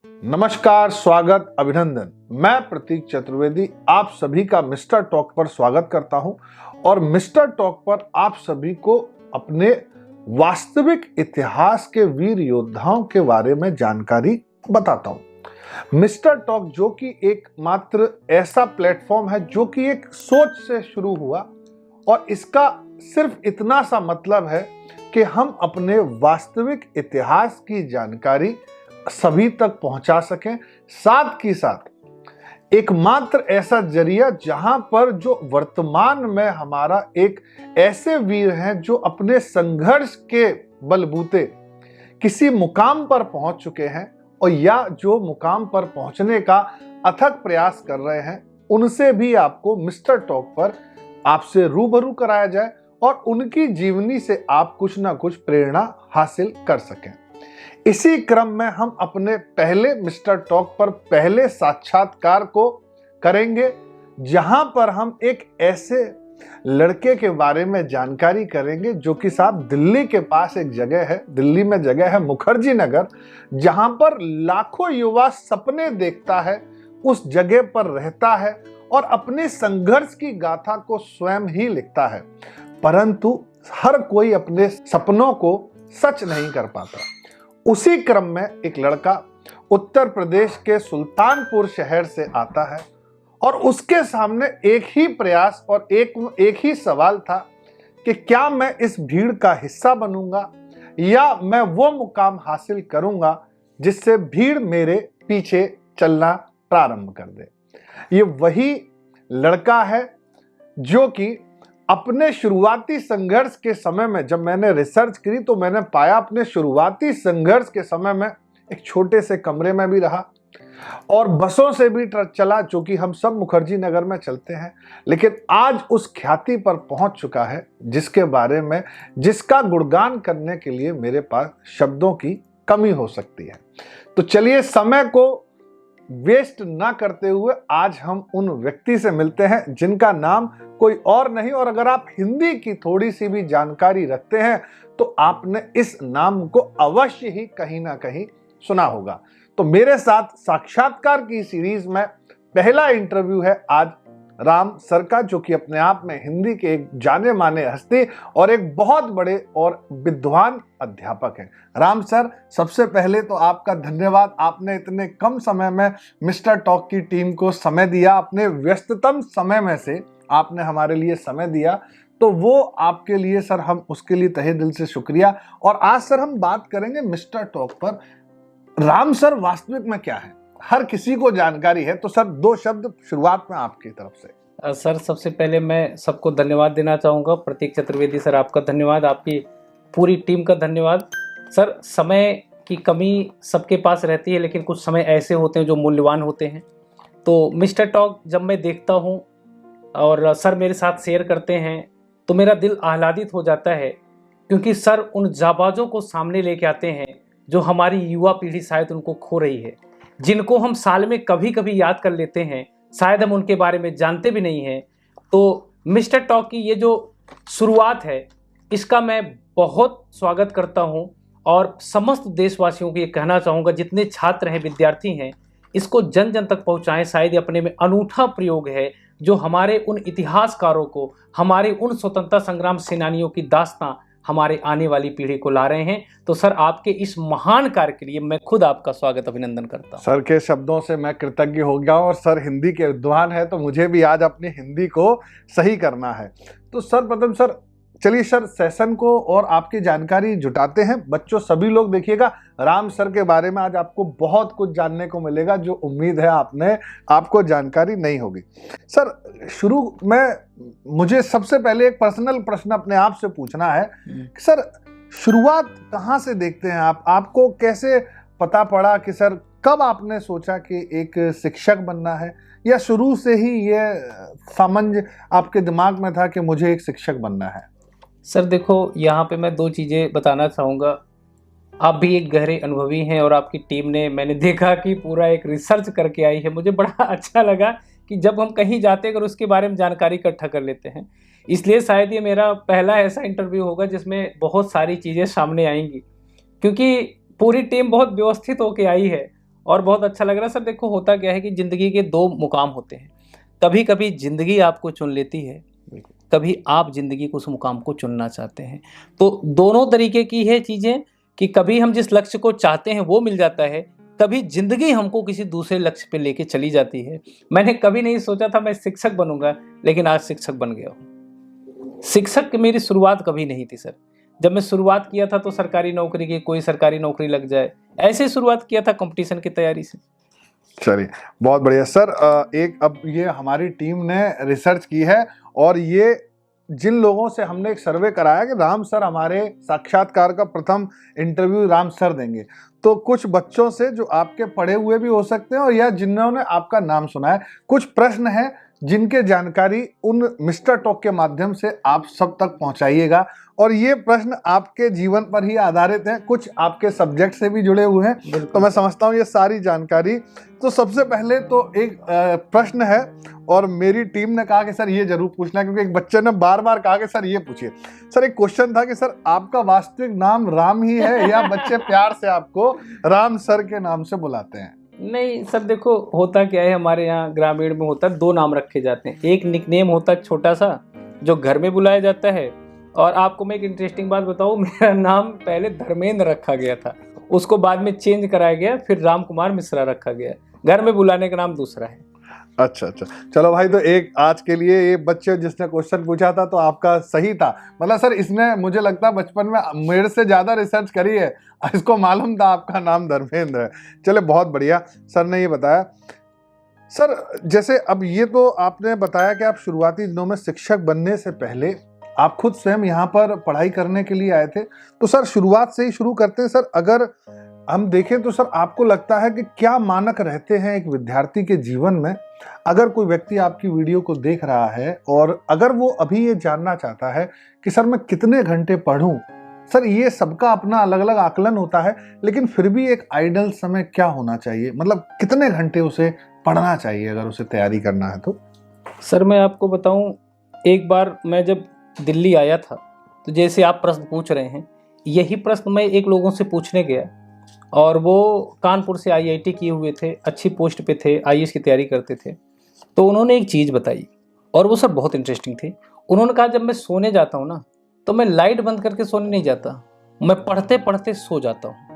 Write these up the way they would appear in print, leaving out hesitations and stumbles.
नमस्कार, स्वागत, अभिनंदन। मैं प्रतीक चतुर्वेदी आप सभी का मिस्टर टॉक पर स्वागत करता हूं और मिस्टर टॉक पर आप सभी को अपने वास्तविक इतिहास के वीर योद्धाओं के बारे में जानकारी बताता हूं। मिस्टर टॉक जो कि एकमात्र ऐसा प्लेटफॉर्म है जो कि एक सोच से शुरू हुआ और इसका सिर्फ इतना सा मतलब है कि हम अपने वास्तविक इतिहास की जानकारी सभी तक पहुंचा सकें, साथ ही साथ एकमात्र ऐसा जरिया जहां पर जो वर्तमान में हमारा एक ऐसे वीर हैं जो अपने संघर्ष के बलबूते किसी मुकाम पर पहुंच चुके हैं और या जो मुकाम पर पहुंचने का अथक प्रयास कर रहे हैं, उनसे भी आपको मिस्टर टॉक पर आपसे रूबरू कराया जाए और उनकी जीवनी से आप कुछ ना कुछ प्रेरणा हासिल कर सकें। इसी क्रम में हम अपने पहले मिस्टर टॉक पर पहले साक्षात्कार को करेंगे जहां पर हम एक ऐसे लड़के के बारे में जानकारी करेंगे जो कि साहब दिल्ली के पास एक जगह है, दिल्ली में जगह है मुखर्जी नगर, जहां पर लाखों युवा सपने देखता है, उस जगह पर रहता है और अपने संघर्ष की गाथा को स्वयं ही लिखता है, परंतु हर कोई अपने सपनों को सच नहीं कर पाता। उसी क्रम में एक लड़का उत्तर प्रदेश के सुल्तानपुर शहर से आता है और उसके सामने एक ही प्रयास और एक ही सवाल था कि क्या मैं इस भीड़ का हिस्सा बनूंगा या मैं वो मुकाम हासिल करूंगा जिससे भीड़ मेरे पीछे चलना प्रारंभ कर दे। ये वही लड़का है जो कि अपने शुरुआती संघर्ष के समय में, जब मैंने रिसर्च करी तो मैंने पाया अपने शुरुआती संघर्ष के समय में एक छोटे से कमरे में भी रहा और बसों से भी चला, जो कि हम सब मुखर्जी नगर में चलते हैं, लेकिन आज उस ख्याति पर पहुंच चुका है जिसके बारे में, जिसका गुणगान करने के लिए मेरे पास शब्दों की कमी हो सकती है। तो चलिए समय को वेस्ट ना करते हुए आज हम उन व्यक्ति से मिलते हैं जिनका नाम कोई और नहीं, और अगर आप हिंदी की थोड़ी सी भी जानकारी रखते हैं तो आपने इस नाम को अवश्य ही कहीं ना कहीं सुना होगा। तो मेरे साथ साक्षात्कार की सीरीज में पहला इंटरव्यू है आज राम सर का, जो कि अपने आप में हिंदी के एक जाने माने हस्ती और एक बहुत बड़े और विद्वान अध्यापक हैं। राम सर, सबसे पहले तो आपका धन्यवाद, आपने इतने कम समय में मिस्टर टॉक की टीम को समय दिया, अपने व्यस्ततम समय में से आपने हमारे लिए समय दिया, तो वो आपके लिए सर हम उसके लिए तहे दिल से शुक्रिया। और आज सर हम बात करेंगे मिस्टर टॉक पर राम सर वास्तविक में क्या है, हर किसी को जानकारी है, तो सर दो शब्द शुरुआत में आपकी तरफ से। सर सबसे पहले मैं सबको धन्यवाद देना चाहूँगा। प्रतीक चतुर्वेदी सर आपका धन्यवाद, आपकी पूरी टीम का धन्यवाद। सर समय की कमी सबके पास रहती है, लेकिन कुछ समय ऐसे होते हैं जो मूल्यवान होते हैं। तो मिस्टर टॉक जब मैं देखता हूँ और सर मेरे साथ शेयर करते हैं तो मेरा दिल आह्लादित हो जाता है, क्योंकि सर उन जाबाजों को सामने लेके आते हैं जो हमारी युवा पीढ़ी शायद उनको खो रही है, जिनको हम साल में कभी कभी याद कर लेते हैं, शायद हम उनके बारे में जानते भी नहीं हैं। तो मिस्टर टॉक की ये जो शुरुआत है इसका मैं बहुत स्वागत करता हूं और समस्त देशवासियों को ये कहना चाहूँगा, जितने छात्र हैं, विद्यार्थी हैं, इसको जन जन तक पहुँचाएं। शायद ये अपने में अनूठा प्रयोग है जो हमारे उन इतिहासकारों को, हमारे उन स्वतंत्रता संग्राम सेनानियों की दास्तां हमारे आने वाली पीढ़ी को ला रहे हैं। तो सर आपके इस महान कार्य के लिए मैं खुद आपका स्वागत अभिनंदन करता हूं। सर के शब्दों से मैं कृतज्ञ हो गया और सर हिंदी के विद्वान है तो मुझे भी आज अपनी हिंदी को सही करना है। तो सर प्रथम सर चलिए सर सेशन को और आपकी जानकारी जुटाते हैं। बच्चों सभी लोग देखिएगा, राम सर के बारे में आज आपको बहुत कुछ जानने को मिलेगा जो उम्मीद है आपको जानकारी नहीं होगी। सर शुरू में मुझे सबसे पहले एक पर्सनल प्रश्न अपने आप से पूछना है कि सर शुरुआत कहाँ से देखते हैं आप, आपको कैसे पता पड़ा कि सर कब आपने सोचा कि एक शिक्षक बनना है, या शुरू से ही ये समझ आपके दिमाग में था कि मुझे एक शिक्षक बनना है? सर देखो, यहाँ पे मैं दो चीज़ें बताना चाहूँगा। आप भी एक गहरे अनुभवी हैं और आपकी टीम ने, मैंने देखा कि पूरा एक रिसर्च करके आई है। मुझे बड़ा अच्छा लगा कि जब हम कहीं जाते हैं अगर उसके बारे में जानकारी इकट्ठा कर लेते हैं। इसलिए शायद ये मेरा पहला ऐसा इंटरव्यू होगा जिसमें बहुत सारी चीज़ें सामने आएंगी, क्योंकि पूरी टीम बहुत व्यवस्थित होके आई है और बहुत अच्छा लग रहा है सर। देखो होता क्या है कि ज़िंदगी के दो मुकाम होते हैं, कभी कभी ज़िंदगी आपको चुन लेती है, कभी आप ज़िंदगी को उस मुकाम को चुनना चाहते हैं। तो दोनों तरीके की है चीज़ें कि कभी हम जिस लक्ष्य को चाहते हैं वो मिल जाता है, कभी ज़िंदगी हमको किसी दूसरे लक्ष्य पे लेके चली जाती है। मैंने कभी नहीं सोचा था मैं शिक्षक बनूंगा, लेकिन आज शिक्षक बन गया हूँ। शिक्षक की मेरी शुरुआत कभी नहीं थी सर। जब मैं शुरुआत किया था तो सरकारी नौकरी की, कोई सरकारी नौकरी लग जाए, ऐसे शुरुआत किया था कंपटीशन की तैयारी से। चलिए बहुत बढ़िया सर। एक अब ये हमारी टीम ने रिसर्च की है और ये जिन लोगों से हमने एक सर्वे कराया कि राम सर हमारे साक्षात्कार का प्रथम इंटरव्यू राम सर देंगे, तो कुछ बच्चों से जो आपके पढ़े हुए भी हो सकते हैं और या जिन्होंने आपका नाम सुना है, कुछ प्रश्न हैं जिनके जानकारी उन मिस्टर टॉक के माध्यम से आप सब तक पहुंचाइएगा। और ये प्रश्न आपके जीवन पर ही आधारित हैं, कुछ आपके सब्जेक्ट से भी जुड़े हुए हैं, तो मैं समझता हूँ ये सारी जानकारी। तो सबसे पहले तो एक प्रश्न है और मेरी टीम ने कहा कि सर ये जरूर पूछना है, क्योंकि एक बच्चे ने बार बार कहा कि सर ये पूछिए। सर एक क्वेश्चन था कि सर आपका वास्तविक नाम राम ही है या बच्चे प्यार से आपको राम सर के नाम से बुलाते हैं? नहीं सर, देखो होता क्या है, हमारे यहाँ ग्रामीण में होता है दो नाम रखे जाते हैं। एक निकनेम होता है छोटा सा जो घर में बुलाया जाता है, और आपको मैं एक इंटरेस्टिंग बात बताऊं, मेरा नाम पहले धर्मेंद्र रखा गया था, उसको बाद में चेंज कराया गया, फिर राम कुमार मिश्रा रखा गया। घर में बुलाने का नाम दूसरा है। अच्छा अच्छा, चलो भाई, तो एक आज के लिए ये बच्चे जिसने क्वेश्चन पूछा था तो आपका सही था। मतलब सर इसने मुझे लगता है बचपन में मेरे से ज्यादा रिसर्च करी है, इसको मालूम था आपका नाम धर्मेंद्र है। चले बहुत बढ़िया, सर ने ये बताया। सर जैसे अब ये तो आपने बताया कि आप शुरुआती दिनों में शिक्षक बनने से पहले आप खुद स्वयं यहाँ पर पढ़ाई करने के लिए आए थे, तो सर शुरुआत से ही शुरू करते हैं। सर अगर हम देखें तो सर आपको लगता है कि क्या मानक रहते हैं एक विद्यार्थी के जीवन में, अगर कोई व्यक्ति आपकी वीडियो को देख रहा है और अगर वो अभी ये जानना चाहता है कि सर मैं कितने घंटे पढूं? सर ये सबका अपना अलग अलग आकलन होता है, लेकिन फिर भी एक आइडियल समय क्या होना चाहिए, मतलब कितने घंटे उसे पढ़ना चाहिए अगर उसे तैयारी करना है तो? सर मैं आपको बताऊं, एक बार मैं जब दिल्ली आया था तो जैसे आप प्रश्न पूछ रहे हैं, यही प्रश्न मैं एक लोगों से पूछने गया, और वो कानपुर से आईआईटी किए हुए थे, अच्छी पोस्ट पे थे, आईएएस की तैयारी करते थे। तो उन्होंने एक चीज़ बताई और वो सर बहुत इंटरेस्टिंग थी। उन्होंने कहा जब मैं सोने जाता हूँ ना तो मैं लाइट बंद करके सोने नहीं जाता, मैं पढ़ते पढ़ते सो जाता हूँ।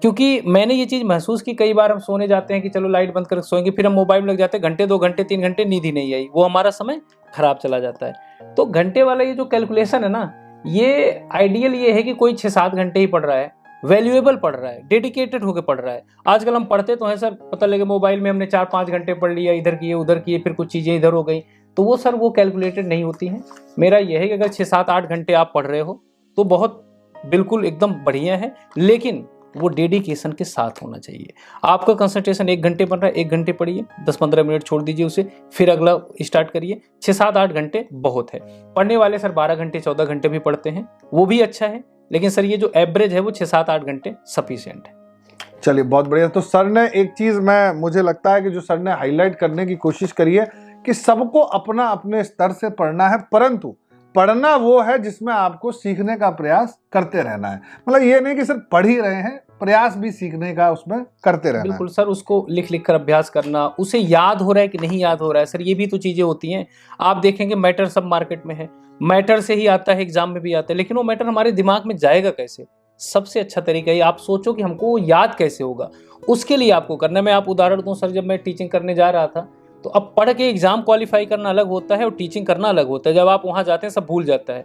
क्योंकि मैंने ये चीज़ महसूस की, कई बार हम सोने जाते हैं कि चलो लाइट बंद करके सोएंगे, फिर हम मोबाइल में लग जाते हैं, घंटे 2 घंटे 3 घंटे नींद ही नहीं आई, वो हमारा समय खराब चला जाता है। तो घंटे वाला ये जो कैलकुलेशन है ना, ये आइडियल ये है कि कोई 6-7 घंटे ही पढ़ रहा है, वैल्यूएबल पढ़ रहा है, डेडिकेटेड होकर पढ़ रहा है। आजकल हम पढ़ते तो हैं सर, पता लगे मोबाइल में हमने 4-5 घंटे पढ़ लिया, इधर किए उधर किए, फिर कुछ चीज़ें इधर हो गई, तो वो सर वो कैलकुलेटेड नहीं होती हैं। मेरा यह है कि अगर 6-7-8 घंटे आप पढ़ रहे हो तो बहुत बिल्कुल एकदम बढ़िया है, लेकिन वो डेडिकेशन के साथ होना चाहिए। आपका कंसंट्रेशन 1 घंटे बन रहा है, 1 घंटे पढ़िए, 10-15 मिनट छोड़ दीजिए उसे, फिर अगला स्टार्ट करिए। 6-7-8 घंटे बहुत है। पढ़ने वाले सर 12 घंटे 14 घंटे भी पढ़ते हैं, वो भी अच्छा है, लेकिन सर ये जो एवरेज है वो 6-7-8 घंटे सफिशिएंट है। चलिए बहुत बढ़िया। तो सर ने एक चीज मुझे लगता है कि जो सर ने हाईलाइट करने की कोशिश करी है कि सबको अपना अपने स्तर से पढ़ना है, परंतु पढ़ना वो है जिसमें आपको सीखने का प्रयास करते रहना है। मतलब ये नहीं कि सिर्फ पढ़ ही रहे हैं, प्रयास भी सीखने का उसमें करते रहना है। बिल्कुल सर, उसको लिख लिख कर अभ्यास करना, उसे याद हो रहा है कि नहीं याद हो रहा है, सर ये भी तो चीज़ें होती हैं। आप देखेंगे मैटर सब मार्केट में है, मैटर से ही आता है, एग्जाम में भी आता है, लेकिन वो मैटर हमारे दिमाग में जाएगा कैसे? सबसे अच्छा तरीका है आप सोचो कि हमको वो याद कैसे होगा, उसके लिए आपको करना है। मैं आप उदाहरण दूं सर, जब मैं टीचिंग करने जा रहा था तो अब पढ़ के एग्जाम क्वालिफाई करना अलग होता है और टीचिंग करना अलग होता है। जब आप वहाँ जाते हैं सब भूल जाता है।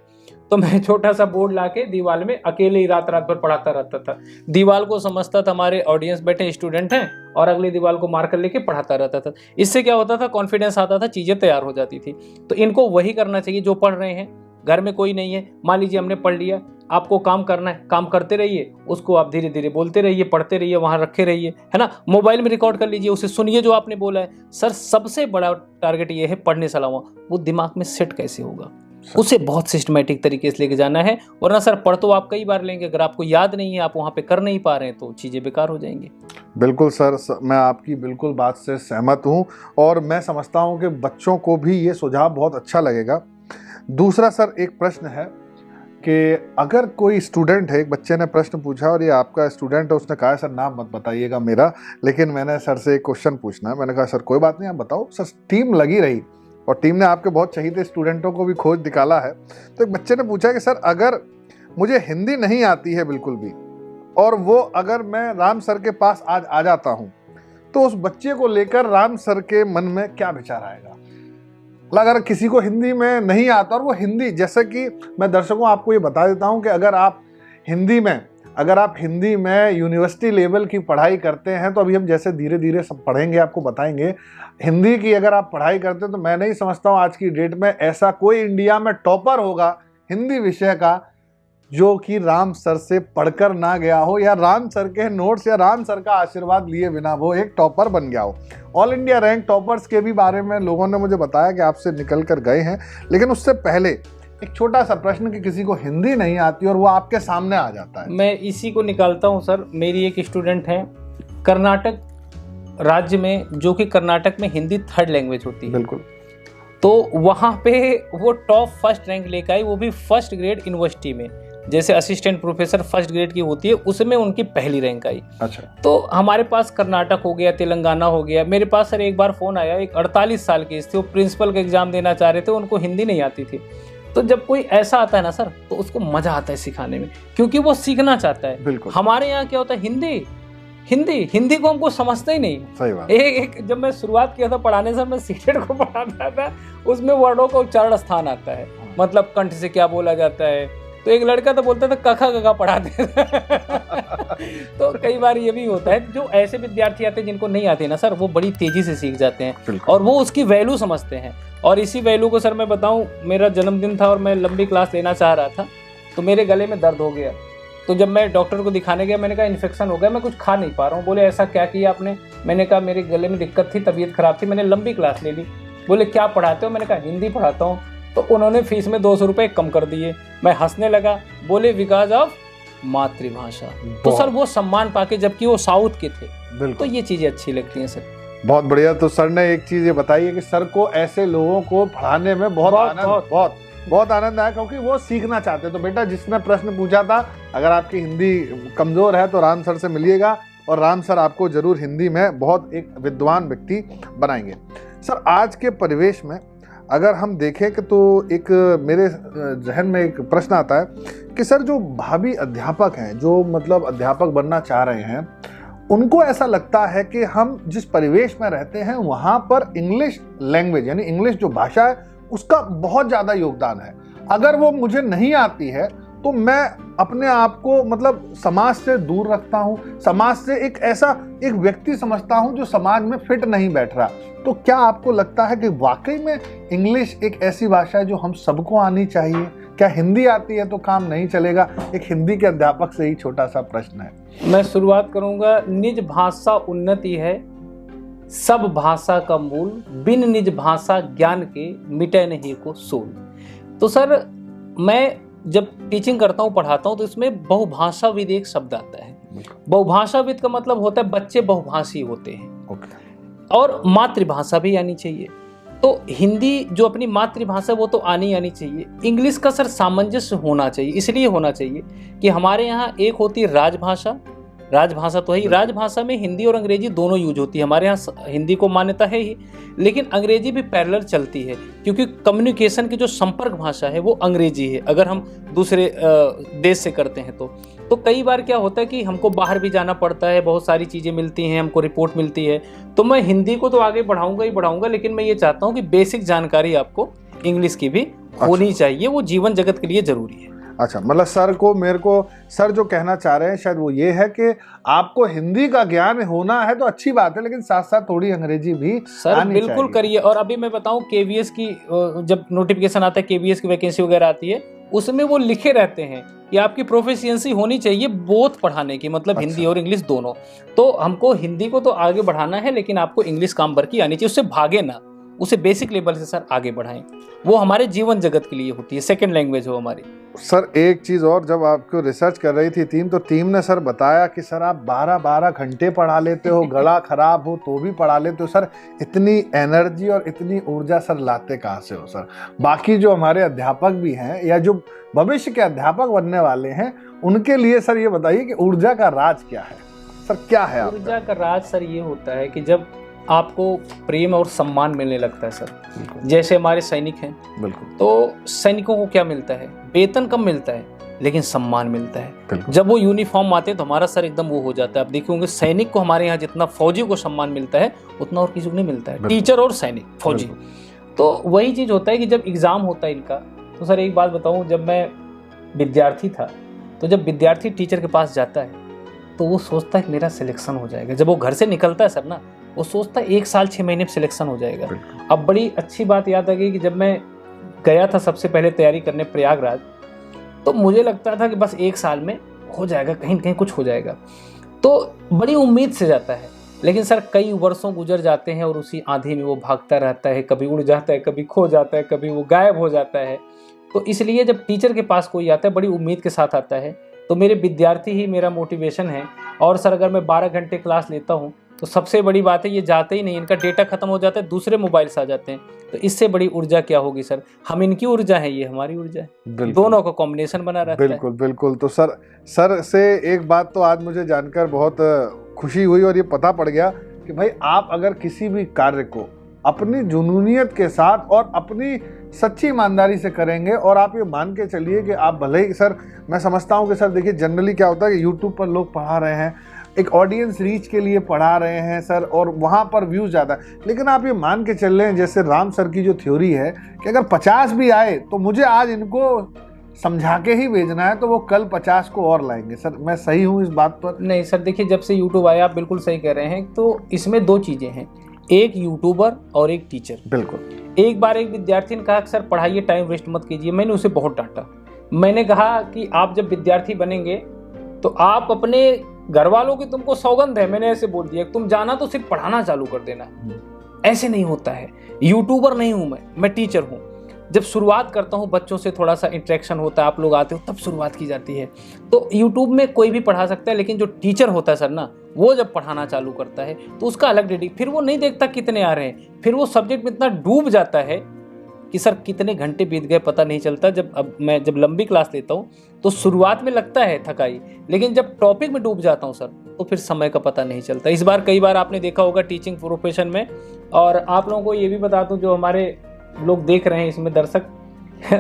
तो मैं छोटा सा बोर्ड लाके दीवार में अकेले ही रात रात भर पढ़ाता रहता था। दीवार को समझता था हमारे ऑडियंस बैठे स्टूडेंट हैं, और अगली दीवार को मार्कर लेके पढ़ाता रहता था। इससे क्या होता था, कॉन्फिडेंस आता था, चीज़ें तैयार हो जाती थी। तो इनको वही करना चाहिए जो पढ़ रहे हैं। घर में कोई नहीं है, मान लीजिए हमने पढ़ लिया, आपको काम करना है, काम करते रहिए, उसको आप धीरे धीरे बोलते रहिए, पढ़ते रहिए, वहाँ रखे रहिए, है ना। मोबाइल में रिकॉर्ड कर लीजिए, उसे सुनिए जो आपने बोला है। सर सबसे बड़ा टारगेट ये है पढ़ने से अलावा वो दिमाग में सेट कैसे होगा, उसे बहुत सिस्टमेटिक तरीके से लेके जाना है। वरना सर पढ़ तो आप कई बार लेंगे, अगर आपको याद नहीं है, आप वहाँ पे कर नहीं पा रहे हैं, तो चीज़ें बेकार हो जाएंगी। बिल्कुल सर, मैं आपकी बिल्कुल बात से सहमत हूँ और मैं समझता हूँ कि बच्चों को भी ये सुझाव बहुत अच्छा लगेगा। दूसरा सर एक प्रश्न है कि अगर कोई स्टूडेंट है, एक बच्चे ने प्रश्न पूछा और ये आपका स्टूडेंट है, उसने कहा सर नाम मत बताइएगा मेरा, लेकिन मैंने सर से एक क्वेश्चन पूछना है। मैंने कहा सर कोई बात नहीं, आप बताओ। सर टीम लगी रही और टीम ने आपके बहुत चहीते स्टूडेंटों को भी खोज निकाला है। तो एक बच्चे ने पूछा कि सर अगर मुझे हिंदी नहीं आती है बिल्कुल भी, और वो अगर मैं राम सर के पास आज आ जाता हूँ, तो उस बच्चे को लेकर राम सर के मन में क्या विचार आएगा? अगर किसी को हिंदी में नहीं आता और वो हिंदी, जैसे कि मैं दर्शकों आपको ये बता देता हूँ कि अगर आप हिंदी में यूनिवर्सिटी लेवल की पढ़ाई करते हैं, तो अभी हम जैसे धीरे धीरे सब पढ़ेंगे, आपको बताएंगे। हिंदी की अगर आप पढ़ाई करते हैं तो मैं नहीं समझता हूँ आज की डेट में ऐसा कोई इंडिया में टॉपर होगा हिंदी विषय का जो कि राम सर से पढ़कर ना गया हो, या राम सर के नोट्स या राम सर का आशीर्वाद लिए बिना वो एक टॉपर बन गया हो। ऑल इंडिया रैंक टॉपर्स के भी बारे में लोगों ने मुझे बताया कि आपसे निकल कर गए हैं। लेकिन उससे पहले एक छोटा सा प्रश्न कि किसी को हिंदी नहीं आती और वो आपके सामने आ जाता है। मैं इसी को निकालता हूँ सर। मेरी एक स्टूडेंट है कर्नाटक राज्य में, जो कि कर्नाटक में हिंदी थर्ड लैंग्वेज होती है। बिल्कुल। तो वहाँ पे वो टॉप फर्स्ट रैंक लेकर आई, वो भी फर्स्ट ग्रेड यूनिवर्सिटी में। जैसे असिस्टेंट प्रोफेसर फर्स्ट ग्रेड की होती है, उसमें उनकी पहली रैंक आई। अच्छा। तो हमारे पास कर्नाटक हो गया, तेलंगाना हो गया। मेरे पास सर एक बार फ़ोन आया, एक 48 साल के थे, वो प्रिंसिपल का एग्ज़ाम देना चाह रहे थे, उनको हिंदी नहीं आती थी। तो जब कोई ऐसा आता है ना सर, तो उसको मज़ा आता है सिखाने में, क्योंकि वो सीखना चाहता है। बिल्कुल। हमारे यहाँ क्या होता है, हिंदी को हमको समझते ही नहीं। सही बात। एक जब मैं शुरुआत किया था पढ़ाने से, मैं सीटेट को पढ़ाता था, उसमें वर्डों का उच्चारण स्थान आता है, मतलब कंठ से क्या बोला जाता है। तो एक लड़का तो बोलता था कखा कखा पढ़ाते तो कई बार ये भी होता है, जो ऐसे विद्यार्थी आते हैं जिनको नहीं आते ना सर, वो बड़ी तेजी से सीख जाते हैं और वो उसकी वैल्यू समझते हैं। और इसी वैल्यू को सर मैं बताऊं, मेरा जन्मदिन था और मैं लंबी क्लास लेना चाह रहा था, तो मेरे गले में दर्द हो गया। तो जब मैं डॉक्टर को दिखाने गया, मैंने कहा इन्फेक्शन हो गया, मैं कुछ खा नहीं पा रहा हूँ। बोले ऐसा क्या किया आपने? मैंने कहा मेरे गले में दिक्कत थी, तबीयत खराब थी, मैंने लंबी क्लास ले ली। बोले क्या पढ़ाते हो? मैंने कहा हिंदी पढ़ाता हूँ। तो उन्होंने फीस में 200 रुपये कम कर दिए। मैं हंसने लगा, बोले बिकॉज ऑफ मातृभाषा। तो सर वो सम्मान पाके, जबकि वो साउथ के थे। तो ये चीज़ें अच्छी लगती हैं सर। बहुत बढ़िया। तो सर ने एक चीज़ ये बताई है कि सर को ऐसे लोगों को पढ़ाने में बहुत आनंद आया, क्योंकि वो सीखना चाहते हैं। तो बेटा, जिसने प्रश्न पूछा था, अगर आपकी हिंदी कमज़ोर है तो राम सर से मिलिएगा और राम सर आपको जरूर हिंदी में बहुत एक विद्वान व्यक्ति बनाएंगे। सर आज के परिवेश में अगर हम देखें कि तो एक मेरे जहन में एक प्रश्न आता है कि सर जो भावी अध्यापक हैं, जो मतलब अध्यापक बनना चाह रहे हैं, उनको ऐसा लगता है कि हम जिस परिवेश में रहते हैं वहाँ पर इंग्लिश लैंग्वेज यानी इंग्लिश जो भाषा है उसका बहुत ज़्यादा योगदान है। अगर वो मुझे नहीं आती है तो मैं अपने आप को मतलब समाज से दूर रखता हूँ, समाज से एक व्यक्ति समझता हूँ जो समाज में फिट नहीं बैठ रहा। तो क्या आपको लगता है कि वाकई में इंग्लिश एक ऐसी भाषा है जो हम सबको आनी चाहिए? क्या हिंदी आती है तो काम नहीं चलेगा? एक हिंदी के अध्यापक से ही छोटा सा प्रश्न है। मैं शुरुआत करूंगा, निज भाषा उन्नति है सब भाषा का मूल, बिन निज भाषा ज्ञान के मिटे नहीं को सोल। तो सर मैं जब टीचिंग करता हूँ, पढ़ाता हूँ, तो इसमें बहुभाषाविद एक शब्द आता है। बहुभाषाविद का मतलब होता है बच्चे बहुभाषी होते हैं। और मातृभाषा भी आनी चाहिए। तो हिंदी जो अपनी मातृभाषा वो तो आनी चाहिए। इंग्लिश का सर सामंजस्य होना चाहिए। इसलिए होना चाहिए कि हमारे यहाँ एक होती है राजभाषा तो है ही, राजभाषा में हिंदी और अंग्रेजी दोनों यूज होती है। हमारे यहाँ हिंदी को मान्यता है ही, लेकिन अंग्रेजी भी पैरेलल चलती है, क्योंकि कम्युनिकेशन की जो संपर्क भाषा है वो अंग्रेजी है, अगर हम दूसरे देश से करते हैं तो कई बार क्या होता है कि हमको बाहर भी जाना पड़ता है, बहुत सारी चीज़ें मिलती हैं, हमको रिपोर्ट मिलती है। तो मैं हिंदी को तो आगे बढ़ाऊंगा, लेकिन मैं ये चाहता हूँ कि बेसिक जानकारी आपको इंग्लिश की भी होनी चाहिए, वो जीवन जगत के लिए ज़रूरी है। अच्छा, मतलब मेरे को सर जो कहना चाह रहे हैं शायद वो ये है कि आपको हिंदी का ज्ञान होना है तो अच्छी बात है, लेकिन साथ साथ थोड़ी अंग्रेजी भी सर बिल्कुल करिए। और अभी मैं बताऊं, केवीएस की जब नोटिफिकेशन आता है, केवीएस की वैकेंसी वगैरह आती है, उसमें वो लिखे रहते हैं कि आपकी प्रोफिशिएंसी होनी चाहिए बोथ पढ़ाने की, मतलब हिंदी और इंग्लिश दोनों। तो हमको हिंदी को तो आगे बढ़ाना है, लेकिन आपको इंग्लिश काम भर की आनी चाहिए, उससे भागे ना। उसे बेसिक लेवल से सर आगे बढ़ाएं। वो हमारे जीवन जगत के लिए होती है, सेकंड लैंग्वेज हो हमारी। सर एक चीज़ और, जब आपको रिसर्च कर रही थी टीम, तो टीम ने सर बताया कि सर आप 12-12 घंटे पढ़ा लेते हो, गला खराब हो तो भी पढ़ा लेते हो। सर इतनी एनर्जी और इतनी ऊर्जा सर लाते कहाँ से हो सर? बाकी जो हमारे अध्यापक भी हैं या जो भविष्य के अध्यापक बनने वाले हैं, उनके लिए सर ये बताइए कि ऊर्जा का राज क्या है सर? क्या है आपका? ऊर्जा का राज सर ये होता है कि जब आपको प्रेम और सम्मान मिलने लगता है सर। जैसे हमारे सैनिक हैं, बिल्कुल, तो सैनिकों को क्या मिलता है? वेतन कम मिलता है लेकिन सम्मान मिलता है। जब वो यूनिफॉर्म आते हैं तो हमारा सर एकदम वो हो जाता है। आप देखेंगे सैनिक को हमारे यहाँ जितना फौजी को सम्मान मिलता है उतना और किसी को नहीं मिलता है, टीचर और सैनिक फौजी। तो वही चीज़ होता है कि जब एग्ज़ाम होता है इनका, तो सर एक बात बताऊँ, जब मैं विद्यार्थी था तो जब विद्यार्थी टीचर के पास जाता है तो वो सोचता है कि मेरा सिलेक्शन हो जाएगा। जब वो घर से निकलता है सर ना, वो सोचता है 1 साल 6 महीने में सिलेक्शन हो जाएगा। अब बड़ी अच्छी बात याद आ गई कि जब मैं गया था सबसे पहले तैयारी करने प्रयागराज, तो मुझे लगता था कि बस 1 साल में हो जाएगा, कहीं न कहीं कुछ हो जाएगा। तो बड़ी उम्मीद से जाता है, लेकिन सर कई वर्षों गुजर जाते हैं और उसी आंधी में वो भागता रहता है। कभी उड़ जाता है, कभी खो जाता है, कभी वो गायब हो जाता है। तो इसलिए जब टीचर के पास कोई आता है, बड़ी उम्मीद के साथ आता है, तो मेरे विद्यार्थी ही मेरा मोटिवेशन है। और सर अगर मैं 12 घंटे क्लास लेता हूँ तो सबसे बड़ी बात है ये जाते ही नहीं, इनका डेटा खत्म हो जाता है, दूसरे मोबाइल्स आ जाते हैं। तो इससे बड़ी ऊर्जा क्या होगी सर? हम इनकी ऊर्जा है, ये हमारी ऊर्जा है, दोनों का कॉम्बिनेशन बना रहता है। बिल्कुल बिल्कुल। तो सर से एक बात तो आज मुझे जानकर बहुत खुशी हुई और ये पता पड़ गया कि भाई आप अगर किसी भी कार्य को अपनी जुनूनियत के साथ और अपनी सच्ची ईमानदारी से करेंगे, और आप ये मान के चलिए कि आप भले ही सर, मैं समझता हूँ कि सर देखिए जनरली क्या होता है कि यूट्यूब पर लोग पढ़ा रहे हैं, एक ऑडियंस रीच के लिए पढ़ा रहे हैं सर, और वहाँ पर व्यूज़ ज़्यादा, लेकिन आप ये मान के चल रहे हैं जैसे राम सर की जो थ्योरी है कि अगर 50 भी आए तो मुझे आज इनको समझा के ही भेजना है, तो वो कल 50 को और लाएंगे। सर मैं सही हूँ इस बात पर? नहीं सर, देखिए जब से यूट्यूब आया, आप बिल्कुल सही कह रहे हैं। तो इसमें 2 चीज़ें हैं, एक यूट्यूबर और एक टीचर। बिल्कुल। एक बार एक विद्यार्थी ने कहा कि सर पढ़ाइए, टाइम वेस्ट मत कीजिए। मैंने उसे बहुत डांटा। मैंने कहा कि आप जब विद्यार्थी बनेंगे तो आप अपने घर वालों की, तुमको सौगंध है, मैंने ऐसे बोल दिया, तुम जाना तो सिर्फ पढ़ाना चालू कर देना। ऐसे नहीं होता है। यूट्यूबर नहीं हूं मैं टीचर हूं। जब शुरुआत करता हूं, बच्चों से थोड़ा सा इंटरेक्शन होता है, आप लोग आते हो, तब शुरुआत की जाती है। तो यूट्यूब में कोई भी पढ़ा सकता है, लेकिन जो टीचर होता है सर ना, वो जब पढ़ाना चालू करता है तो उसका अलग डेडिकेशन, फिर वो नहीं देखता कितने आ रहे हैं, फिर वो सब्जेक्ट में इतना डूब जाता है कि सर कितने घंटे बीत गए पता नहीं चलता। मैं जब लंबी क्लास लेता हूँ तो शुरुआत में लगता है थकाई, लेकिन जब टॉपिक में डूब जाता हूँ सर, तो फिर समय का पता नहीं चलता। इस बार कई बार आपने देखा होगा टीचिंग प्रोफेशन में, और आप लोगों को ये भी बता दूं, जो हमारे लोग देख रहे हैं इसमें दर्शक,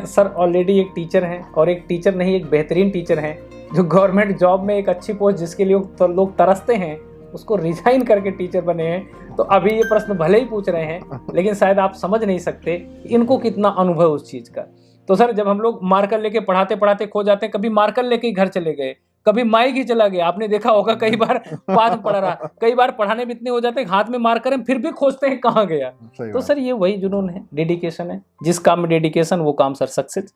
सर ऑलरेडी एक टीचर हैं, और एक टीचर नहीं, एक बेहतरीन टीचर हैं, जो गवर्नमेंट जॉब में एक अच्छी पोस्ट जिसके लिए लोग तरसते हैं, उसको रिजाइन करके टीचर बने हैं। तो अभी ये प्रश्न भले ही पूछ रहे हैं, लेकिन शायद आप समझ नहीं सकते इनको कितना अनुभव उस चीज़ का। तो सर जब हम लोग मार्कर लेके पढ़ाते पढ़ाते खो जाते हैं, कभी मार्कर लेके ही घर चले गए, कभी माइक ही चला गया, आपने देखा होगा कई बार बाद में पढ़ा रहा, कई बार पढ़ाने में इतने हो जाते हैं हाथ में मार्कर है, फिर भी खोजते हैं कहाँ गया। तो सर ये वही जुनून है, डेडिकेशन है, जिस काम में डेडिकेशन वो काम सर सक्सेस।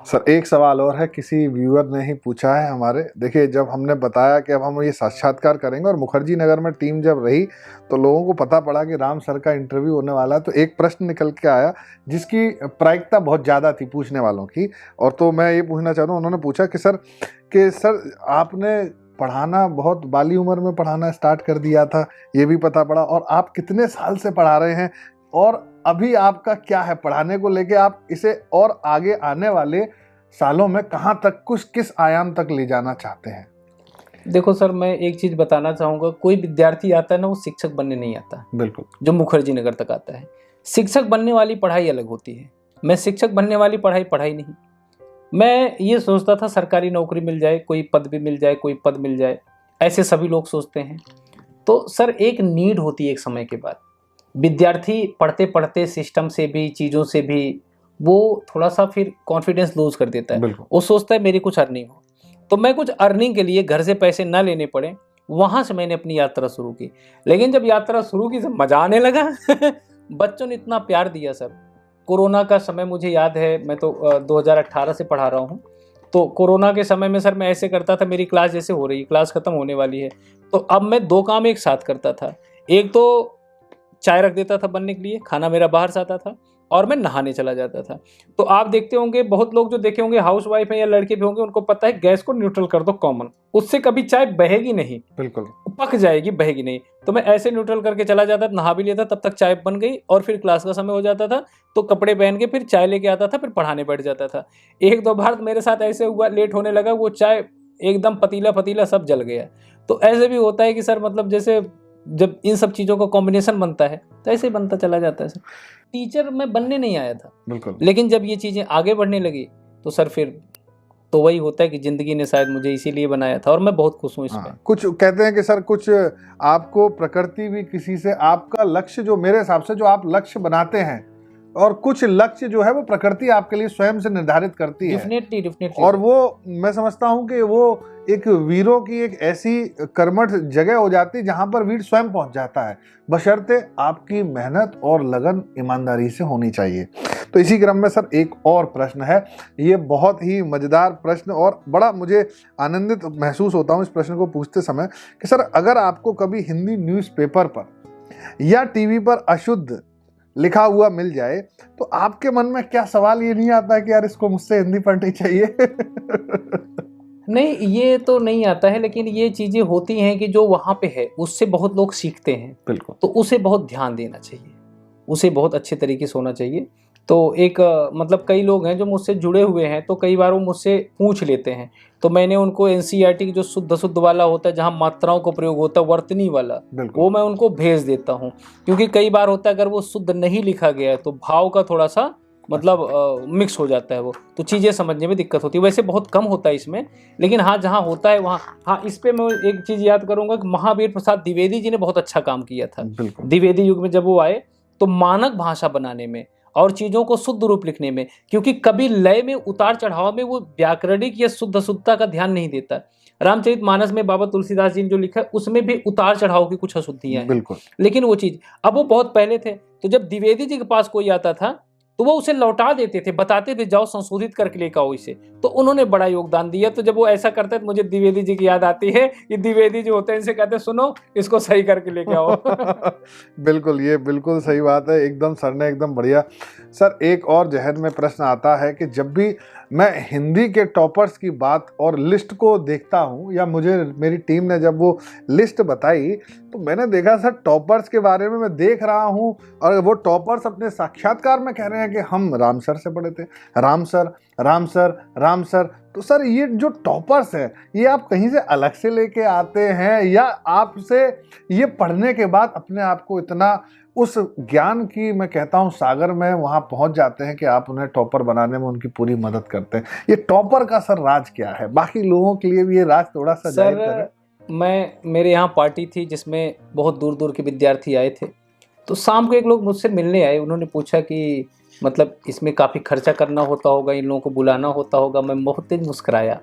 सर एक सवाल और है, किसी व्यूअर ने ही पूछा है हमारे। देखिए जब हमने बताया कि अब हम ये साक्षात्कार करेंगे और मुखर्जी नगर में टीम जब रही तो लोगों को पता पड़ा कि राम सर का इंटरव्यू होने वाला है, तो एक प्रश्न निकल के आया जिसकी प्रायिकता बहुत ज़्यादा थी पूछने वालों की, और तो मैं ये पूछना चाहता हूँ। उन्होंने पूछा कि सर आपने पढ़ाना बहुत बाली उम्र में पढ़ाना स्टार्ट कर दिया था, ये भी पता पड़ा, और आप कितने साल से पढ़ा रहे हैं, और अभी आपका क्या है पढ़ाने को लेके, आप इसे और आगे आने वाले सालों में कहाँ तक, किस आयाम तक ले जाना चाहते हैं? देखो सर, मैं एक चीज़ बताना चाहूँगा, कोई विद्यार्थी आता है ना, वो शिक्षक बनने नहीं आता। बिल्कुल। जो मुखर्जी नगर तक आता है, शिक्षक बनने वाली पढ़ाई अलग होती है। मैं शिक्षक बनने वाली पढ़ाई नहीं, मैं ये सोचता था सरकारी नौकरी मिल जाए, कोई पद भी मिल जाए, कोई पद मिल जाए, ऐसे सभी लोग सोचते हैं। तो सर एक नीड होती है एक समय के बाद, विद्यार्थी पढ़ते पढ़ते सिस्टम से भी, चीज़ों से भी, वो थोड़ा सा फिर कॉन्फिडेंस लूज कर देता है। वो सोचता है मेरी कुछ अर्निंग हो। तो मैं कुछ अर्निंग के लिए घर से पैसे ना लेने पड़े, वहाँ से मैंने अपनी यात्रा शुरू की। लेकिन जब यात्रा शुरू की, सब मजा आने लगा। बच्चों ने इतना प्यार दिया सर। कोरोना का समय मुझे याद है, मैं तो 2018 से पढ़ा रहा हूँ। तो कोरोना के समय में सर मैं ऐसे करता था, मेरी क्लास जैसे हो रही, क्लास खत्म होने वाली है, तो अब मैं 2 काम एक साथ करता था। एक तो चाय रख देता था बनने के लिए, खाना मेरा बाहर से आता था और मैं नहाने चला जाता था। तो आप देखते होंगे, बहुत लोग जो देखे होंगे हाउस वाइफ है या लड़के भी होंगे, उनको पता है गैस को न्यूट्रल कर दो कॉमन, उससे कभी चाय बहेगी नहीं, बिल्कुल पक जाएगी, बहेगी नहीं। तो मैं ऐसे न्यूट्रल करके चला जाता, नहा भी लेता, तब तक चाय बन गई और फिर क्लास का समय हो जाता था तो कपड़े पहन के फिर चाय लेके आता था, फिर पढ़ाने बैठ जाता था। एक दो बार मेरे साथ ऐसे हुआ, लेट होने लगा, वो चाय एकदम पतीला पतीला सब जल गया। तो ऐसे भी होता है कि सर मतलब जैसे जब इन सब चीज़ों का कॉम्बिनेशन बनता है तो ऐसे ही बनता चला जाता है सर। टीचर मैं बनने नहीं आया था, बिल्कुल। लेकिन जब ये चीज़ें आगे बढ़ने लगी तो सर फिर तो वही होता है कि ज़िंदगी ने शायद मुझे इसीलिए बनाया था और मैं बहुत खुश हूँ इस पे। कुछ कहते हैं कि सर कुछ आपको प्रकृति भी किसी से, आपका लक्ष्य जो मेरे हिसाब से जो आप लक्ष्य बनाते हैं और कुछ लक्ष्य जो है वो प्रकृति आपके लिए स्वयं से निर्धारित करती है। डेफिनेटली। और वो मैं समझता हूँ कि वो एक वीरों की एक ऐसी कर्मठ जगह हो जाती है जहाँ पर वीर स्वयं पहुँच जाता है, बशर्ते आपकी मेहनत और लगन ईमानदारी से होनी चाहिए। तो इसी क्रम में सर एक और प्रश्न है, ये बहुत ही मज़ेदार प्रश्न और बड़ा मुझे आनंदित महसूस होता हूँ इस प्रश्न को पूछते समय कि सर अगर आपको कभी हिंदी न्यूज़पेपर पर या टीवी पर अशुद्ध लिखा हुआ मिल जाए तो आपके मन में क्या सवाल ये नहीं आता है कि यार इसको मुझसे हिंदी पढ़नी चाहिए? नहीं, ये तो नहीं आता है, लेकिन ये चीज़ें होती हैं कि जो वहाँ पे है उससे बहुत लोग सीखते हैं। बिल्कुल। तो उसे बहुत ध्यान देना चाहिए, उसे बहुत अच्छे तरीके से होना चाहिए। तो एक मतलब कई लोग हैं जो मुझसे जुड़े हुए हैं, तो कई बार वो मुझसे पूछ लेते हैं, तो मैंने उनको एनसीईआरटी की जो शुद्ध वाला होता है, जहाँ मात्राओं का प्रयोग होता है, वर्तनी वाला, वो मैं उनको भेज देता हूँ। क्योंकि कई बार होता है अगर वो शुद्ध नहीं लिखा गया है तो भाव का थोड़ा सा मतलब मिक्स हो जाता है वो, तो चीज़ें समझने में दिक्कत होती है। वैसे बहुत कम होता है इसमें, लेकिन हाँ जहाँ होता है वहाँ, हाँ इस पे मैं एक चीज़ याद करूँगा कि महावीर प्रसाद द्विवेदी जी ने बहुत अच्छा काम किया था। द्विवेदी युग में जब वो आए तो मानक भाषा बनाने में और चीज़ों को शुद्ध रूप लिखने में, क्योंकि कभी लय में उतार चढ़ाव में वो व्याकरणिक या शुद्धता का ध्यान नहीं देता। रामचरितमानस में बाबा तुलसीदास जी ने जो लिखा है उसमें भी उतार चढ़ाव की कुछ अशुद्धियां हैं, लेकिन वो चीज़ अब वो बहुत पहले थे, तो जब द्विवेदी जी के पास कोई आता था तो वो उसे लौटा देते थे, बताते थे जाओ संशोधित करके लेकर आओ इसे। तो उन्होंने बड़ा योगदान दिया। तो जब वो ऐसा करते तो मुझे द्विवेदी जी की याद आती है। ये द्विवेदी जी होते हैं, इनसे कहते हैं सुनो इसको सही करके लेके आओ। बिल्कुल, ये बिल्कुल सही बात है, एकदम सर ने एकदम बढ़िया। सर एक और जहन में प्रश्न आता है कि जब भी मैं हिंदी के टॉपर्स की बात और लिस्ट को देखता हूँ, या मुझे मेरी टीम ने जब वो लिस्ट बताई तो मैंने देखा सर टॉपर्स के बारे में मैं देख रहा हूँ और वो टॉपर्स अपने साक्षात्कार में कह रहे हैं कि हम राम सर से पढ़े थे, Ram sir Ram sir Ram sir. तो सर ये जो टॉपर्स है ये आप कहीं से अलग से लेके आते हैं या आपसे ये पढ़ने के बाद अपने आप को इतना उस ज्ञान की, मैं कहता हूँ सागर में वहाँ पहुँच जाते हैं कि आप उन्हें टॉपर बनाने में उनकी पूरी मदद करते हैं? ये टॉपर का सर राज क्या है? बाकी लोगों के लिए भी ये राज थोड़ा सा जाहिर करें। मेरे यहाँ पार्टी थी जिसमें बहुत दूर दूर के विद्यार्थी आए थे। तो शाम को एक लोग मुझसे मिलने आए, उन्होंने पूछा कि मतलब इसमें काफ़ी खर्चा करना होता होगा, इन लोगों को बुलाना होता होगा। मैं बहुत तेज मुस्कुराया,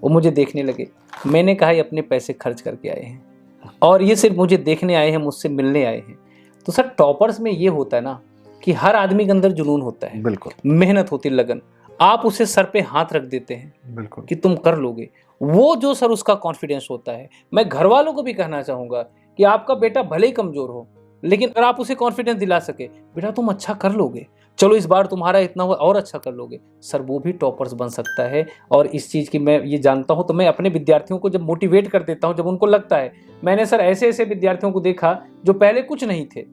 वो मुझे देखने लगे। मैंने कहा ये अपने पैसे खर्च करके आए हैं और ये सिर्फ मुझे देखने आए हैं, मुझसे मिलने आए हैं। तो सर टॉपर्स में ये होता है ना कि हर आदमी के अंदर जुनून होता है, बिल्कुल मेहनत होती है, लगन। आप उसे सर पे हाथ रख देते हैं बिल्कुल कि तुम कर लोगे, वो जो सर उसका कॉन्फिडेंस होता है। मैं घर वालों को भी कहना चाहूँगा कि आपका बेटा भले ही कमज़ोर हो, लेकिन अगर आप उसे कॉन्फिडेंस दिला सके बेटा तुम अच्छा कर लोगे, चलो इस बार तुम्हारा इतना हुआ और अच्छा कर लोगे, सर वो भी टॉपर्स बन सकता है। और इस चीज़ की मैं ये जानता हूँ, तो मैं अपने विद्यार्थियों को जब मोटिवेट कर देता हूँ, जब उनको लगता है, मैंने सर ऐसे ऐसे विद्यार्थियों को देखा जो पहले कुछ नहीं थे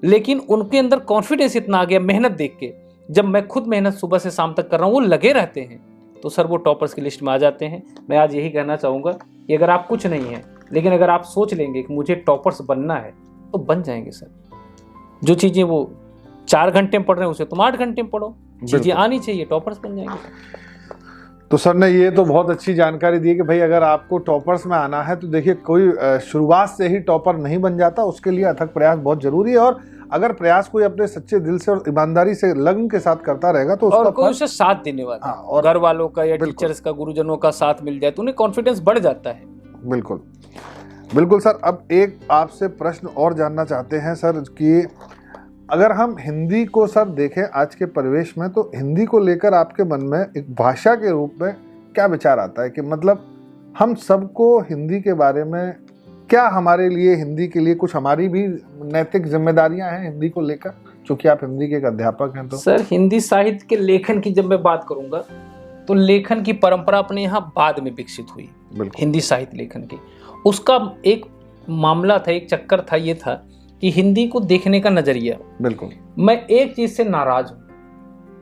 लेकिन उनके अंदर कॉन्फिडेंस इतना आ गया मेहनत देख के। जब मैं खुद मेहनत सुबह से शाम तक कर रहा हूँ, वो लगे रहते हैं, तो सर वो टॉपर्स की लिस्ट में आ जाते हैं। मैं आज यही कहना चाहूँगा कि अगर आप कुछ नहीं हैं लेकिन अगर आप सोच लेंगे कि मुझे टॉपर्स बनना है तो बन जाएंगे सर। जो चीज़ें वो 4 घंटे में पढ़ रहे हैं उसे तुम 8 घंटे में पढ़ो, चीज़ें आनी चाहिए, टॉपर्स बन जाएंगे। तो सर ने ये तो बहुत अच्छी जानकारी दी कि भाई अगर आपको टॉपर्स में आना है तो देखिए कोई शुरुआत से ही टॉपर नहीं बन जाता, उसके लिए अथक प्रयास बहुत जरूरी है। और अगर प्रयास कोई अपने सच्चे दिल से और ईमानदारी से लगन के साथ करता रहेगा तो और कोई उसे साथ देने वाला, और घर वालों का या टीचर्स का, गुरुजनों का साथ मिल जाए तो उन्हें कॉन्फिडेंस बढ़ जाता है। बिल्कुल बिल्कुल सर। अब एक आपसे प्रश्न और जानना चाहते हैं सर कि अगर हम हिंदी को सर देखें आज के परिवेश में, तो हिंदी को लेकर आपके मन में एक भाषा के रूप में क्या विचार आता है कि मतलब हम सबको हिंदी के बारे में क्या हमारे लिए हिंदी के लिए कुछ हमारी भी नैतिक जिम्मेदारियां हैं हिंदी को लेकर, क्योंकि आप हिंदी के एक अध्यापक हैं? तो सर हिंदी साहित्य के लेखन की जब मैं बात करूंगा तो लेखन की परंपरा अपने यहाँ बाद में विकसित हुई। हिंदी साहित्य लेखन की उसका एक मामला था, एक चक्कर था, ये था कि हिंदी को देखने का नजरिया। बिल्कुल। मैं एक चीज से नाराज हूँ,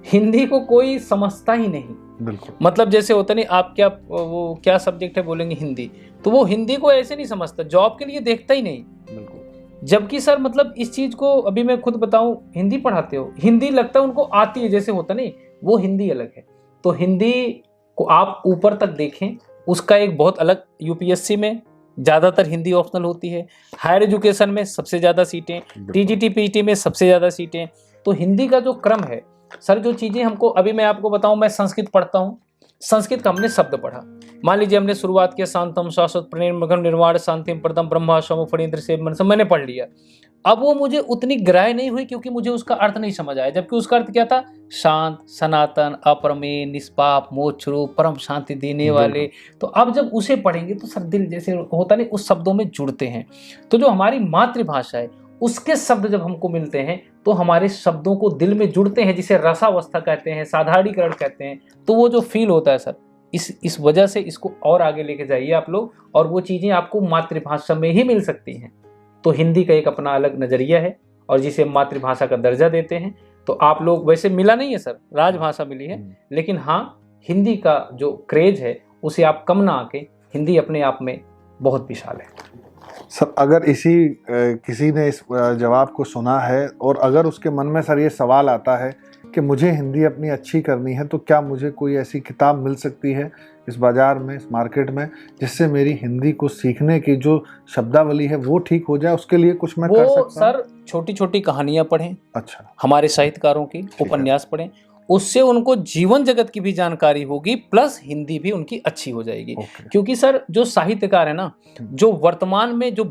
हिंदी को कोई समझता ही नहीं। बिल्कुल। मतलब जैसे होता नहीं, आप क्या वो क्या सब्जेक्ट है बोलेंगे हिंदी, तो वो हिंदी को ऐसे नहीं समझता, जॉब के लिए देखता ही नहीं। बिल्कुल। जबकि सर मतलब इस चीज को अभी मैं खुद बताऊं, हिंदी पढ़ाते हो, हिंदी लगता है उनको आती है, जैसे होता नहीं, वो हिंदी अलग है। तो हिंदी को आप ऊपर तक देखें, उसका एक बहुत अलग, यूपीएससी में ज़्यादातर हिंदी ऑप्शनल होती है, हायर एजुकेशन में सबसे ज़्यादा सीटें, टीजीटी पीजीटी में सबसे ज़्यादा सीटें। तो हिंदी का जो क्रम है सर, जो चीज़ें हमको, अभी मैं आपको बताऊं, मैं संस्कृत पढ़ता हूं, संस्कृत का हमने शब्द पढ़ा, मान लीजिए हमने शुरुआत किया शांतम शाश्वत प्रणिर्मघन निर्वाण शांतिम प्रदम ब्रह्मा शम फणींद्र से मन, मैंने पढ़ लिया। अब वो मुझे उतनी ग्राह्य नहीं हुई क्योंकि मुझे उसका अर्थ नहीं समझ आया, जबकि उसका अर्थ क्या था? शांत, सनातन, अपरमेय, निष्पाप, मोक्ष रूप, परम शांति देने वाले। तो अब जब उसे पढ़ेंगे तो सर दिल जैसे होता नहीं, उस शब्दों में जुड़ते हैं। तो जो हमारी मातृभाषा है उसके शब्द जब हमको मिलते हैं तो हमारे शब्दों को दिल में जुड़ते हैं, जिसे रसावस्था कहते हैं, साधारणीकरण कहते हैं। तो वो जो फील होता है सर, इस वजह से इसको और आगे लेके जाइए आप लोग, और वो चीज़ें आपको मातृभाषा में ही मिल सकती हैं। तो हिंदी का एक अपना अलग नज़रिया है, और जिसे मातृभाषा का दर्जा देते हैं। तो आप लोग, वैसे मिला नहीं है सर, राजभाषा मिली है, लेकिन हाँ हिंदी का जो क्रेज है उसे आप कम ना आके, हिंदी अपने आप में बहुत विशाल है। सर अगर किसी ने इस जवाब को सुना है और अगर उसके मन में सर ये सवाल आता है कि मुझे हिंदी अपनी अच्छी करनी है, तो क्या मुझे कोई ऐसी किताब मिल सकती है इस बाज़ार में, इस मार्केट में, जिससे मेरी हिंदी को सीखने की जो शब्दावली है वो ठीक हो जाए? उसके लिए कुछ मैं कर सकता हूँ? सर छोटी छोटी कहानियाँ पढ़ें, अच्छा, हमारे साहित्यकारों की उपन्यास पढ़ें, उससे उनको जीवन जगत की भी जानकारी होगी, प्लस हिंदी भी उनकी अच्छी हो जाएगी। क्योंकि सर जो साहित्यकार है ना, जो वर्तमान में जो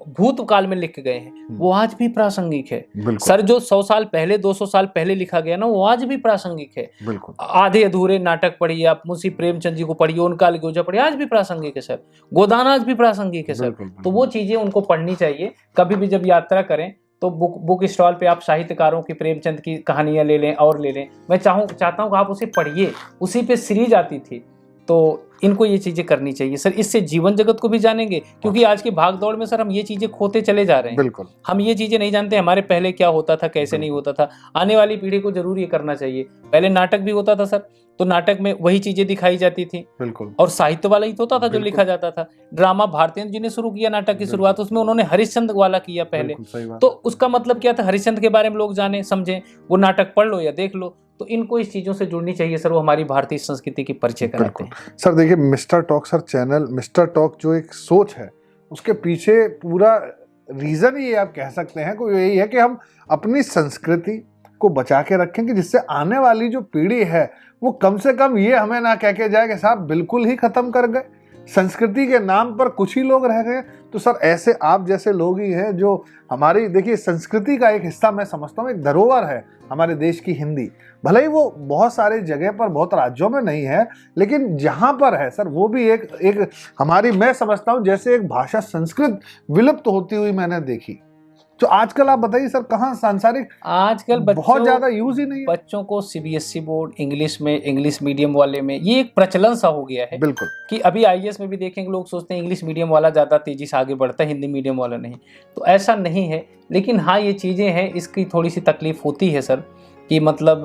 भूतकाल में लिख गए हैं वो आज भी प्रासंगिक है। सर जो 100 साल पहले, 200 साल पहले लिखा गया ना, वो आज भी प्रासंगिक है। आधे अधूरे नाटक पढ़िए आप, मुंशी प्रेमचंद जी को पढ़िए, उनका अलगोजा पढ़िए, आज भी प्रासंगिक है सर। गोदान आज भी प्रासंगिक है सर। तो वो चीजें उनको पढ़नी चाहिए। कभी भी जब यात्रा करें तो बुक स्टॉल पे आप साहित्यकारों की, प्रेमचंद की कहानियां ले लें और ले लें। मैं चाहता हूँ कि आप उसे पढ़िए, उसी पे सीरीज आती थी। तो इनको ये चीजें करनी चाहिए सर, इससे जीवन जगत को भी जानेंगे। क्योंकि आज की भाग दौड़ में सर हम ये चीजें खोते चले जा रहे हैं। बिल्कुल। हम ये चीजें नहीं जानते हमारे पहले क्या होता था, कैसे नहीं होता था। आने वाली पीढ़ी को जरूर ये करना चाहिए। पहले नाटक भी होता था सर, तो नाटक में वही चीजें दिखाई जाती थी। बिल्कुल। और साहित्य वाला ही होता था जो लिखा जाता था। ड्रामा भारतेंद्र जी ने शुरू किया नाटक की शुरुआत, उसमें उन्होंने हरिश्चंद्र वाला किया पहले। तो उसका मतलब क्या था? हरिश्चंद्र के बारे में लोग जाने समझे, वो नाटक पढ़ लो या देख लो। तो इनको इस चीजों से जुड़नी चाहिए सर, वो हमारी भारतीय संस्कृति की परिचय कराते हैं। सर देखिए, mister talk sir channel, mister talk जो एक सोच है उसके पीछे पूरा रीजन ही आप कह सकते हैं को यही है कि हम अपनी संस्कृति को बचा के रखें, कि जिससे आने वाली जो पीढ़ी है वो कम से कम ये हमें ना कह के जाए कि साहब बिल्कुल ही खत्म कर गए, संस्कृति के नाम पर कुछ ही लोग रह गए। तो सर ऐसे आप जैसे लोग ही हैं जो हमारी, देखिए, संस्कृति का एक हिस्सा मैं समझता हूँ, एक धरोहर है हमारे देश की हिंदी। भले ही वो बहुत सारे जगह पर, बहुत राज्यों में नहीं है, लेकिन जहाँ पर है सर वो भी एक हमारी, मैं समझता हूँ जैसे एक भाषा संस्कृत विलुप्त होती हुई मैंने देखी। तो आजकल आप बताइए सर, कहाँ सांसारिक आजकल बहुत ज्यादा यूज ही नहीं है। बच्चों को सीबीएसई बोर्ड इंग्लिश में, इंग्लिश मीडियम वाले में ये एक प्रचलन सा हो गया है। बिल्कुल। कि अभी आईएएस में भी देखेंगे लोग सोचते हैं इंग्लिश मीडियम वाला ज्यादा तेजी से आगे बढ़ता है, हिंदी मीडियम वाला नहीं। तो ऐसा नहीं है, लेकिन हाँ ये चीजें हैं, इसकी थोड़ी सी तकलीफ होती है सर, कि मतलब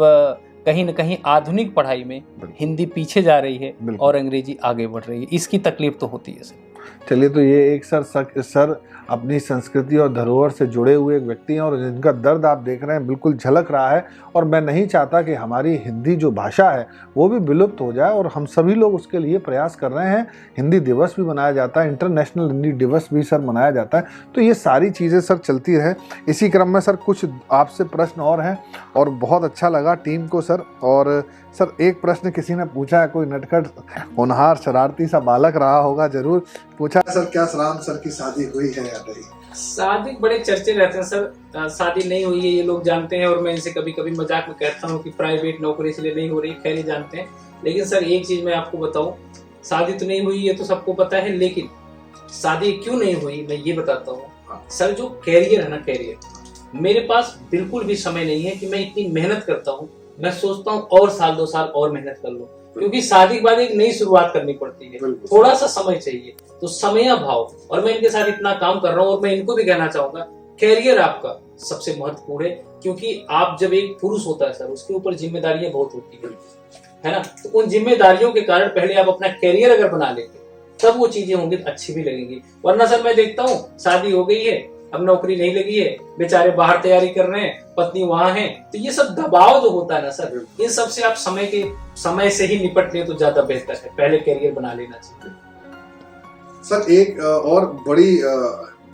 कहीं न कहीं आधुनिक पढ़ाई में हिंदी पीछे जा रही है और अंग्रेजी आगे बढ़ रही है, इसकी तकलीफ तो होती है सर। चलिए, तो ये एक सर अपनी संस्कृति और धरोहर से जुड़े हुए एक व्यक्ति हैं और जिनका दर्द आप देख रहे हैं बिल्कुल झलक रहा है। और मैं नहीं चाहता कि हमारी हिंदी जो भाषा है वो भी विलुप्त हो जाए, और हम सभी लोग उसके लिए प्रयास कर रहे हैं। हिंदी दिवस भी मनाया जाता है, इंटरनेशनल हिंदी दिवस भी सर मनाया जाता है। तो ये सारी चीज़ें सर चलती रहे। इसी क्रम में सर कुछ आपसे प्रश्न और हैं, और बहुत अच्छा लगा टीम को सर। और सर एक प्रश्न किसी ने पूछा है, कोई नटखट होनहार शरारती सा बालक रहा होगा, जरूर पूछा सर, क्या राम सर की शादी हुई है या नहीं? शादी बड़े चर्चे रहते हैं सर, शादी नहीं हुई है ये लोग जानते हैं, और मैं इनसे कभी कभी मजाक में कहता हूँ कि प्राइवेट नौकरी इसलिए नहीं हो रही, खैर ही जानते हैं। लेकिन सर एक चीज मैं आपको बताऊं, शादी तो नहीं हुई ये तो सबको पता है, लेकिन शादी क्यों नहीं हुई मैं ये बताता हूँ सर। जो कैरियर है ना, कैरियर, मेरे पास बिल्कुल भी समय नहीं है कि मैं इतनी मेहनत करता हूँ। मैं सोचता हूँ और साल 2 साल और मेहनत कर लूँ, क्योंकि शादी के बाद एक नई शुरुआत करनी पड़ती है, थोड़ा सा समय चाहिए। तो समय भाव, और मैं इनके साथ इतना काम कर रहा हूँ, और मैं इनको भी कहना चाहूंगा कैरियर आपका सबसे महत्वपूर्ण है, क्योंकि आप जब एक पुरुष होता है सर, उसके ऊपर जिम्मेदारियां बहुत होती है ना। तो उन जिम्मेदारियों के कारण पहले आप अपना कैरियर अगर बना लेंगे तब वो चीजें होंगी तो अच्छी भी लगेंगी। वरना सर मैं देखता हूँ शादी हो गई है, अब नौकरी नहीं लगी है, बेचारे बाहर तैयारी कर रहे हैं, पत्नी वहां है, तो ये सब दबाव जो होता है ना सर, इन सब से आप समय से ही निपट ले तो ज्यादा बेहतर है। पहले कैरियर बना लेना चाहिए। सर एक और बड़ी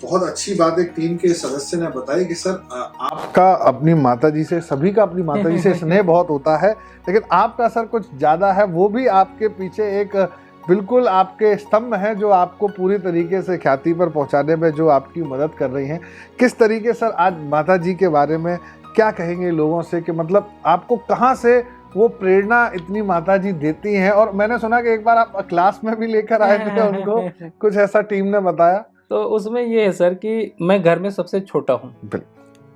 बहुत अच्छी बात एक टीम के सदस्य ने बताई कि सर आपका अपनी माताजी से, सभी का अपनी माताजी से स्नेह बहुत होता है, लेकिन आपका सर कुछ ज्यादा है। वो भी आपके पीछे एक बिल्कुल आपके स्तंभ हैं जो आपको पूरी तरीके से ख्याति पर पहुंचाने में जो आपकी मदद कर रही हैं। किस तरीके सर आज माताजी के बारे में क्या कहेंगे लोगों से, कि मतलब आपको कहाँ से वो प्रेरणा इतनी माताजी देती हैं? और मैंने सुना कि एक बार आप क्लास में भी लेकर आए थे उनको, कुछ ऐसा टीम ने बताया। तो उसमें ये है सर कि मैं घर में सबसे छोटा हूँ,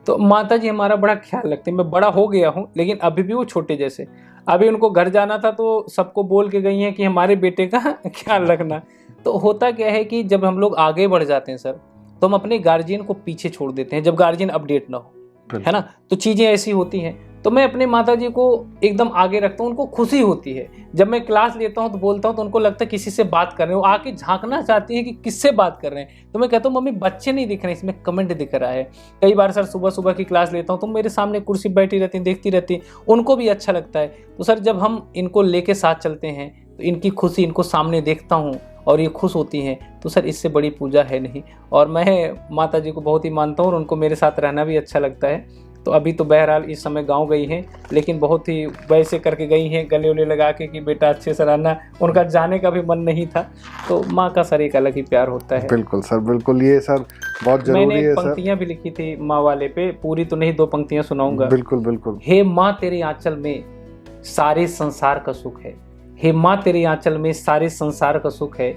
तो माता जी हमारा बड़ा ख्याल रखते हैं। मैं बड़ा हो गया हूँ लेकिन अभी भी वो छोटे जैसे। अभी उनको घर जाना था तो सबको बोल के गई हैं कि हमारे बेटे का ख्याल रखना। तो होता क्या है कि जब हम लोग आगे बढ़ जाते हैं सर, तो हम अपने गार्जियन को पीछे छोड़ देते हैं, जब गार्जियन अपडेट ना हो, है ना। तो चीज़ें ऐसी होती हैं। तो मैं अपने माताजी को एकदम आगे रखता हूँ, उनको खुशी होती है। जब मैं क्लास लेता हूँ तो बोलता हूँ तो उनको लगता है किसी से बात कर रहे हो, आके झांकना चाहती है कि किससे बात कर रहे हैं। तो मैं कहता हूँ मम्मी बच्चे नहीं दिख रहे, इसमें कमेंट दिख रहा है। कई बार सर सुबह सुबह की क्लास लेता हूँ तो मेरे सामने कुर्सी बैठी रहती, देखती रहती, उनको भी अच्छा लगता है। तो सर जब हम इनको लेके साथ चलते हैं तो इनकी खुशी, इनको सामने देखता हूँ और ये खुश होती हैं, तो सर इससे बड़ी पूजा है नहीं। और मैं माता जी को बहुत ही मानता हूँ और उनको मेरे साथ रहना भी अच्छा लगता है। तो अभी तो बहरहाल इस समय गांव गई हैं, लेकिन बहुत ही वैसे करके गई हैं, गले उले लगा के कि बेटा अच्छे से रहना। उनका जाने का भी मन नहीं था। तो माँ का सर एक अलग ही प्यार होता है। बिल्कुल सर, बिल्कुल, ये सर बहुत जरूरी है। मैंने पंक्तियां भी लिखी थी माँ वाले पे, पूरी तो नहीं, 2 पंक्तियां सुनाऊंगा। बिल्कुल बिल्कुल। हे माँ तेरे आंचल में सारे संसार का सुख है, हे माँ तेरे आंचल में सारे संसार का सुख है,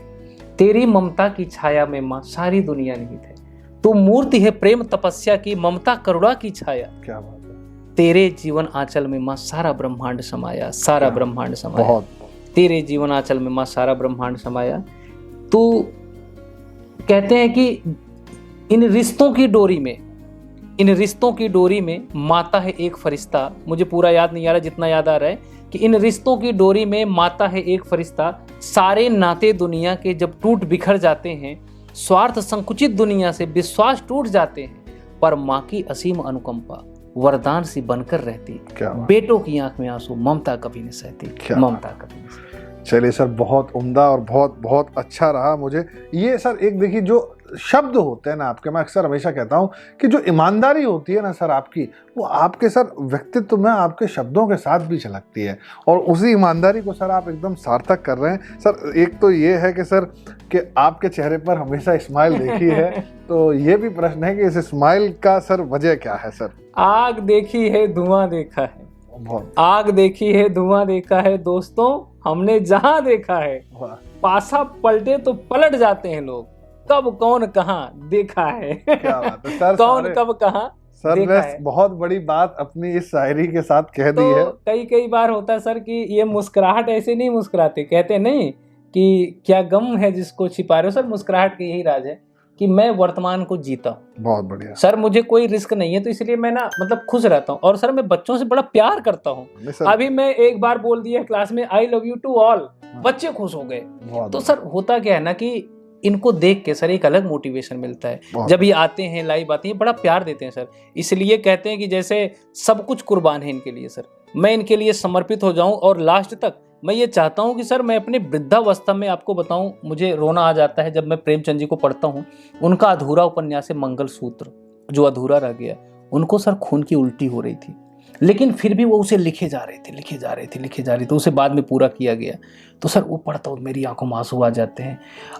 तेरी ममता की छाया में माँ सारी दुनिया निहित है। तू मूर्ति है प्रेम तपस्या की, ममता करुणा की छाया। क्या बात है। तेरे जीवन आंचल में माँ सारा ब्रह्मांड समाया, सारा ब्रह्मांड समाया। बहुत। तेरे जीवन आंचल में माँ सारा ब्रह्मांड समाया। तो कहते हैं कि इन रिश्तों की डोरी में माता है एक फरिश्ता। मुझे पूरा याद नहीं आ रहा, जितना याद आ रहा है कि इन रिश्तों की डोरी में माता है एक फरिश्ता। सारे नाते दुनिया के जब टूट बिखर जाते हैं, स्वार्थ संकुचित दुनिया से विश्वास टूट जाते हैं, पर माँ की असीम अनुकंपा वरदान सी बनकर रहती। बेटों की आंख में आंसू, ममता कभी नहीं सहती, ममता कभी नहीं सहती। चलिए सर, बहुत उम्दा और बहुत बहुत अच्छा रहा मुझे ये सर। एक देखिए जो शब्द होते हैं ना आपके, मैं अक्सर हमेशा कहता हूँ कि जो ईमानदारी होती है ना सर आपकी, वो आपके सर व्यक्तित्व में आपके शब्दों के साथ भी झलकती है, और उसी ईमानदारी को सर आप एकदम सार्थक कर रहे हैं सर। एक तो ये है कि सर कि आपके चेहरे पर हमेशा स्माइल देखी है, तो ये भी प्रश्न है कि इस स्माइल का सर वजह क्या है सर? आग देखी है धुआं देखा है, आग देखी है धुआं देखा है, दोस्तों हमने जहां देखा है। पासा पलटे तो पलट जाते हैं लोग, कब कौन कहां देखा है। क्या बात है सर, कौन कब कहां सर देखा ने है। बहुत बड़ी बात अपनी इस शायरी के साथ कह दी है। कई बार होता है सर कि ये मुस्कुराहट ऐसे नहीं मुस्कुराते, कहते नहीं कि क्या गम है जिसको छिपा रहे हो। सर मुस्कुराहट का यही राज है कि मैं वर्तमान को जीता हूँ। बहुत बढ़िया सर, मुझे कोई रिस्क नहीं है, तो इसलिए मैं ना मतलब खुश रहता हूँ। और सर मैं बच्चों से बड़ा प्यार करता हूँ। अभी मैं एक बार बोल दिया क्लास में I love you to all, बच्चे खुश हो गए। तो सर होता क्या है ना कि इनको देख के सर एक अलग मोटिवेशन मिलता है। जब ये आते हैं, लाइव आते हैं, बड़ा प्यार देते हैं सर। इसलिए कहते हैं कि जैसे सब कुछ कुर्बान है इनके लिए सर, मैं इनके लिए समर्पित हो जाऊं। और लास्ट तक मैं ये चाहता हूं कि सर मैं अपने वृद्धावस्था में, आपको बताऊं, मुझे रोना आ जाता है जब मैं प्रेमचंद जी को पढ़ता हूं। उनका अधूरा उपन्यास है मंगलसूत्र, जो अधूरा रह गया। उनको सर खून की उल्टी हो रही थी, लेकिन फिर भी वो उसे लिखे जा रहे थे, तो उसे बाद में पूरा किया गया। तो सर वो पढ़ता हूँ, मेरी आंखों में आंसू आ जाते हैं।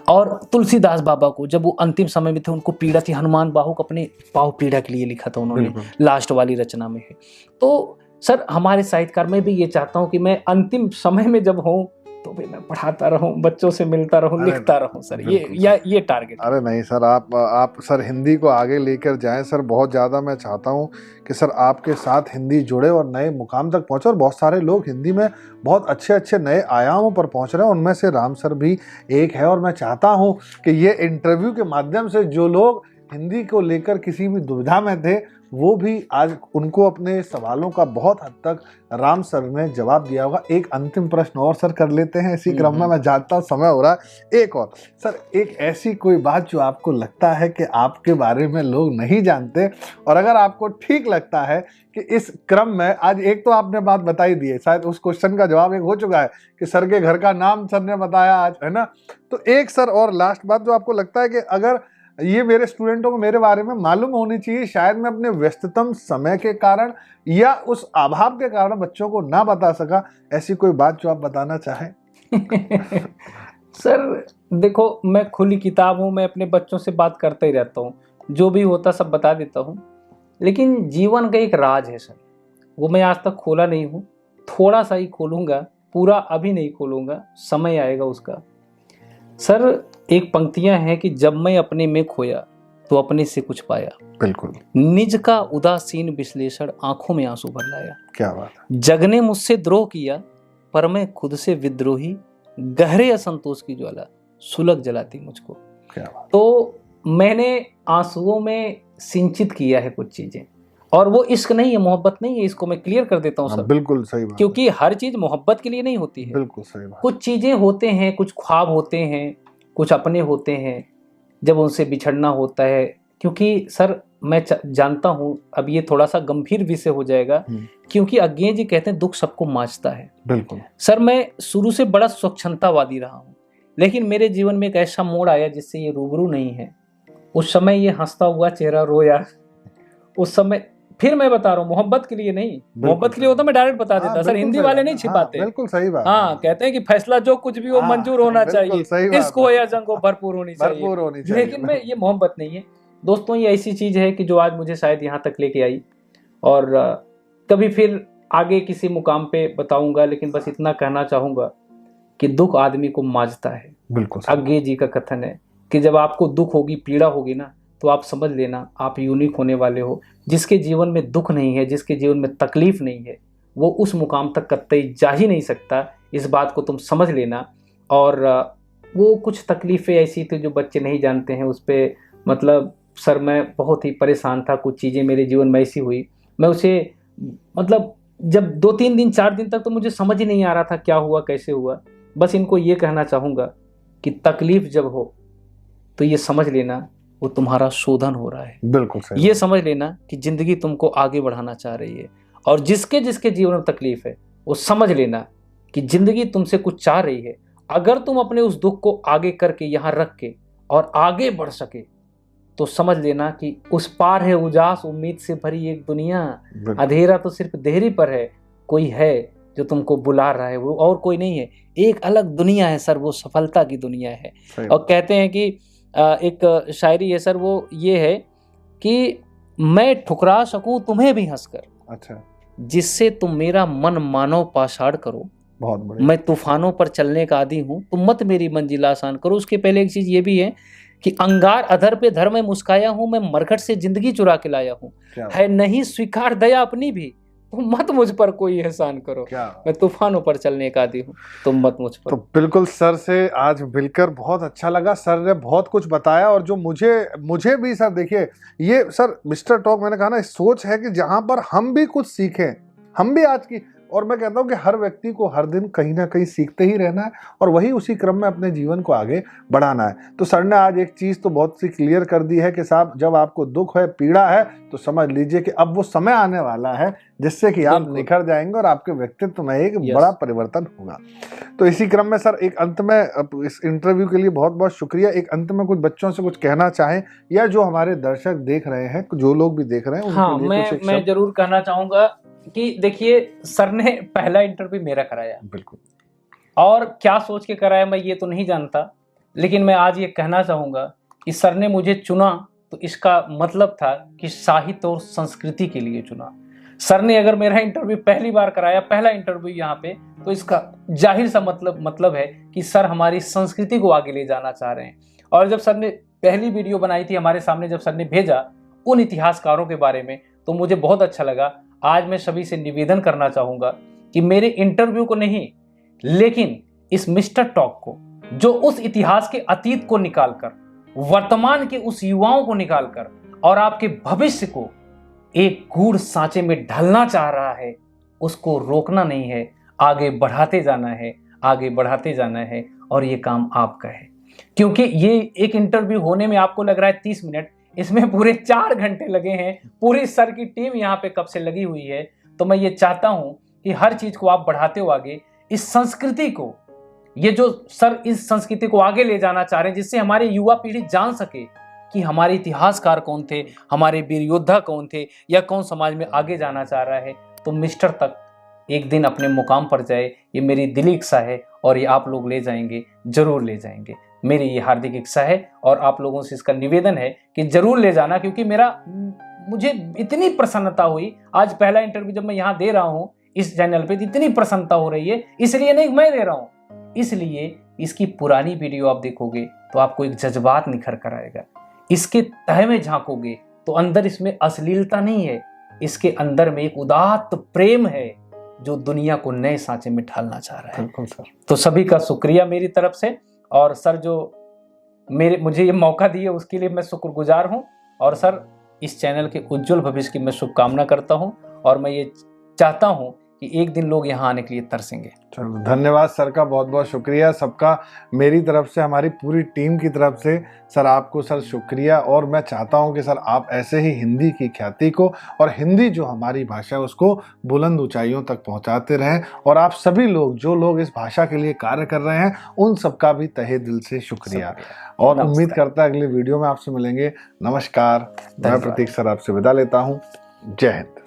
और तुलसीदास बाबा को जब वो अंतिम समय में थे, उनको पीड़ा थी, हनुमान बाहु को अपने पाव पीड़ा के लिए लिखा था उन्होंने, लास्ट वाली रचना में है। तो सर हमारे साहित्यकार, मैं भी ये चाहता हूँ कि मैं अंतिम समय में जब हूँ तो भी मैं पढ़ाता रहूं, बच्चों से मिलता रहूं, अरे लिखता रहूं सर, बिल्कुल ये टारगेट। अरे नहीं सर, आप सर हिंदी को आगे लेकर जाएं सर। बहुत ज़्यादा मैं चाहता हूं कि सर आपके साथ हिंदी जुड़े और नए मुकाम तक पहुंचे। और बहुत सारे लोग हिंदी में बहुत अच्छे अच्छे नए आयामों पर पहुंच रहे हैं, उनमें से राम सर भी एक है। और मैं चाहता हूं कि ये इंटरव्यू के माध्यम से जो लोग हिंदी को लेकर किसी भी दुविधा में थे, वो भी आज उनको अपने सवालों का बहुत हद तक राम सर ने जवाब दिया होगा। एक अंतिम प्रश्न और सर कर लेते हैं इसी क्रम में, मैं जानता हूँ समय हो रहा है। एक और सर, एक ऐसी कोई बात जो आपको लगता है कि आपके बारे में लोग नहीं जानते, और अगर आपको ठीक लगता है कि इस क्रम में, आज एक तो आपने बात बताई दी है, शायद उस क्वेश्चन का जवाब एक हो चुका है कि सर के घर का नाम सर ने बताया आज, है ना। तो एक सर और लास्ट बात जो आपको लगता है कि अगर ये मेरे स्टूडेंटों को मेरे बारे में मालूम होनी चाहिए, शायद मैं अपने व्यस्ततम समय के कारण या उस अभाव के कारण बच्चों को ना बता सका, ऐसी कोई बात जो आप बताना चाहें? सर देखो, मैं खुली किताब हूँ, मैं अपने बच्चों से बात करता ही रहता हूँ, जो भी होता सब बता देता हूँ। लेकिन जीवन का एक राज है सर, वो मैं आज तक खोला नहीं हूँ, थोड़ा सा ही खोलूँगा, पूरा अभी नहीं खोलूँगा, समय आएगा उसका। सर एक पंक्तियां हैं कि जब मैं अपने में खोया तो अपने से कुछ पाया, बिल्कुल। निज का उदासीन विश्लेषण आंखों में आंसू भर लाया। क्या बात है। जग ने मुझसे द्रोह किया पर मैं खुद से विद्रोही, गहरे असंतोष की ज्वाला सुलग जलाती मुझको। क्या बात। तो मैंने आंसुओं में सिंचित किया है कुछ चीजें, और वो इश्क नहीं है, मोहब्बत नहीं है, इसको मैं क्लियर कर देता हूँ सर। बिल्कुल सही बात। क्योंकि हर चीज मोहब्बत के लिए नहीं होती है। बिल्कुल सही बात। कुछ चीजें होते हैं, कुछ ख्वाब होते हैं, कुछ अपने होते हैं, जब उनसे बिछड़ना होता है। क्योंकि सर मैं जानता हूं अब ये थोड़ा सा गंभीर विषय हो जाएगा, क्योंकि अज्ञे जी कहते हैं दुख सबको मांचता है। बिल्कुल सर मैं शुरू से बड़ा स्वच्छंदतावादी रहा हूं, लेकिन मेरे जीवन में एक ऐसा मोड़ आया जिससे ये रूबरू नहीं है। उस समय ये हंसता हुआ चेहरा रोया, उस समय फिर मैं बता रहा हूँ मोहब्बत के लिए नहीं, मोहब्बत के लिए होता मैं डायरेक्ट बता देता सर, हिंदी वाले नहीं छिपाते। बिल्कुल सही बात। हाँ, कहते हैं कि फैसला जो कुछ भी हो मंजूर होना चाहिए, इश्क हो या जंग हो भरपूर होनी चाहिए। लेकिन मैं ये मोहब्बत नहीं है दोस्तों, ये ऐसी चीज है कि जो आज मुझे शायद यहाँ तक लेके आई, और कभी फिर आगे किसी मुकाम पे बताऊंगा। लेकिन बस इतना कहना चाहूंगा कि दुख आदमी को मांझता है। बिल्कुल अज्ञे जी का कथन है कि जब आपको दुख होगी, पीड़ा होगी ना, तो आप समझ लेना आप यूनिक होने वाले हो। जिसके जीवन में दुख नहीं है, जिसके जीवन में तकलीफ नहीं है, वो उस मुकाम तक कतई जा ही नहीं सकता। इस बात को तुम समझ लेना। और वो कुछ तकलीफ़ें ऐसी थी जो बच्चे नहीं जानते हैं, उस पर मतलब सर मैं बहुत ही परेशान था। कुछ चीज़ें मेरे जीवन में ऐसी हुई, मैं उसे मतलब जब 2-3 दिन 4 दिन तक तो मुझे समझ ही नहीं आ रहा था क्या हुआ, कैसे हुआ। बस इनको ये कहना चाहूँगा कि तकलीफ जब हो तो ये समझ लेना वो तुम्हारा शोधन हो रहा है। बिल्कुल सही। ये समझ लेना कि जिंदगी तुमको आगे बढ़ाना चाह रही है। और जिसके जिसके जीवन में तकलीफ है वो समझ लेना कि जिंदगी तुमसे कुछ चाह रही है। अगर तुम अपने उस दुख को आगे करके यहाँ रख के और आगे बढ़ सके तो समझ लेना कि उस पार है उजास उम्मीद से भरी एक दुनिया। अंधेरा तो सिर्फ देहरी पर है, कोई है जो तुमको बुला रहा है, वो और कोई नहीं है, एक अलग दुनिया है सर, वो सफलता की दुनिया है। और कहते हैं कि एक शायरी है सर, वो ये है कि मैं ठुकरा सकूं तुम्हें भी हंसकर, अच्छा, जिससे तुम मेरा मन मानो पाषाण करो। बहुत बढ़िया। मैं तूफानों पर चलने का आदी हूँ, तुम मत मेरी मंजिल आसान करो। उसके पहले एक चीज ये भी है कि अंगार अधर पे धर में मुस्काया हूँ, मैं मरघट से जिंदगी चुरा के लाया हूँ। है नहीं स्वीकार दया अपनी भी, तुम मत मुझ पर कोई एहसान करो। मैं तूफानों पर चलने का आदी हूँ, तुम मत मुझ पर। तो बिल्कुल सर से आज मिलकर बहुत अच्छा लगा। सर ने बहुत कुछ बताया, और जो मुझे भी सर, देखिए ये सर मिस्टर टॉक मैंने कहा ना, सोच है कि जहां पर हम भी कुछ सीखें, हम भी आज की, और मैं कहता हूं कि हर व्यक्ति को हर दिन कहीं ना कहीं सीखते ही रहना है, और वही उसी क्रम में अपने जीवन को आगे बढ़ाना है। तो सर ने आज एक चीज़ तो बहुत सी क्लियर कर दी है कि साहब जब आपको दुख है, पीड़ा है, तो समझ लीजिए कि अब वो समय आने वाला है जिससे कि आप निखर जाएंगे और आपके व्यक्तित्व में एक बड़ा परिवर्तन होगा। तो इसी क्रम में सर एक अंत में, इस इंटरव्यू के लिए बहुत बहुत शुक्रिया। एक अंत में कुछ बच्चों से कुछ कहना चाहें, या जो हमारे दर्शक देख रहे हैं, जो लोग भी देख रहे हैं, हाँ, मैं जरूर कहना चाहूंगा कि देखिए सर ने पहला इंटरव्यू मेरा कराया, बिल्कुल, और क्या सोच के कराया मैं ये तो नहीं जानता, लेकिन मैं आज ये कहना चाहूंगा कि सर ने मुझे चुना तो इसका मतलब था कि साहित्य और संस्कृति के लिए चुना। सर ने अगर मेरा इंटरव्यू पहली बार कराया, पहला इंटरव्यू यहाँ पे, तो इसका जाहिर सा मतलब है कि सर हमारी संस्कृति को आगे ले जाना चाह रहे हैं। और जब सर ने पहली वीडियो बनाई थी हमारे सामने, जब सर ने भेजा उन इतिहासकारों के बारे में, तो मुझे बहुत अच्छा लगा। आज मैं सभी से निवेदन करना चाहूँगा कि मेरे इंटरव्यू को नहीं, लेकिन इस मिस्टर टॉक को, जो उस इतिहास के अतीत को निकालकर, वर्तमान के उस युवाओं को निकालकर और आपके भविष्य को एक गूढ़ सांचे में ढलना चाह रहा है, उसको रोकना नहीं है, आगे बढ़ाते जाना है, आगे बढ़ाते जाना है। और ये काम आपका है, क्योंकि ये एक इंटरव्यू होने में आपको लग रहा है 30 मिनट, इसमें पूरे 4 घंटे लगे हैं। पूरी सर की टीम यहाँ पे कब से लगी हुई है। तो मैं ये चाहता हूँ कि हर चीज को आप बढ़ाते हो आगे, इस संस्कृति को, ये जो सर इस संस्कृति को आगे ले जाना चाह रहे हैं, जिससे हमारी युवा पीढ़ी जान सके कि हमारे इतिहासकार कौन थे, हमारे वीर योद्धा कौन थे, या कौन समाज में आगे जाना चाह रहा है। तो मिस्टर तक एक दिन अपने मुकाम पर जाए, ये मेरी दिली इच्छा है, और ये आप लोग ले जाएंगे, जरूर ले जाएंगे। मेरी ये हार्दिक इच्छा है और आप लोगों से इसका निवेदन है कि जरूर ले जाना, क्योंकि मुझे इतनी प्रसन्नता हुई। आज पहला इंटरव्यू जब मैं यहाँ दे रहा हूँ इस चैनल पे, इतनी प्रसन्नता हो रही है। इसलिए नहीं मैं दे रहा हूँ, इसलिए इसकी पुरानी वीडियो आप देखोगे तो आपको एक जज्बात निखर कर आएगा। इसके तह में झांकोगे तो अंदर इसमें अश्लीलता नहीं है, इसके अंदर में एक उदात्त प्रेम है जो दुनिया को नए सांचे में ढालना चाह रहा है। बिल्कुल सर। तो सभी का शुक्रिया मेरी तरफ से, और सर जो मुझे ये मौका दिए उसके लिए मैं शुक्रगुजार हूँ। और सर इस चैनल के उज्जवल भविष्य की मैं शुभकामना करता हूँ, और मैं ये चाहता हूँ कि एक दिन लोग यहाँ आने के लिए तरसेंगे। चलो धन्यवाद सर का, बहुत बहुत शुक्रिया सबका, मेरी तरफ से, हमारी पूरी टीम की तरफ से सर आपको सर शुक्रिया। और मैं चाहता हूं कि सर आप ऐसे ही हिंदी की ख्याति को और हिंदी जो हमारी भाषा है उसको बुलंद ऊंचाइयों तक पहुंचाते रहें। और आप सभी लोग जो लोग इस भाषा के लिए कार्य कर रहे हैं उन सबका भी तहे दिल से शुक्रिया। और उम्मीद करता है अगले वीडियो में आपसे मिलेंगे। नमस्कार, मैं प्रतीक सर आपसे विदा लेता हूँ। जय हिंद।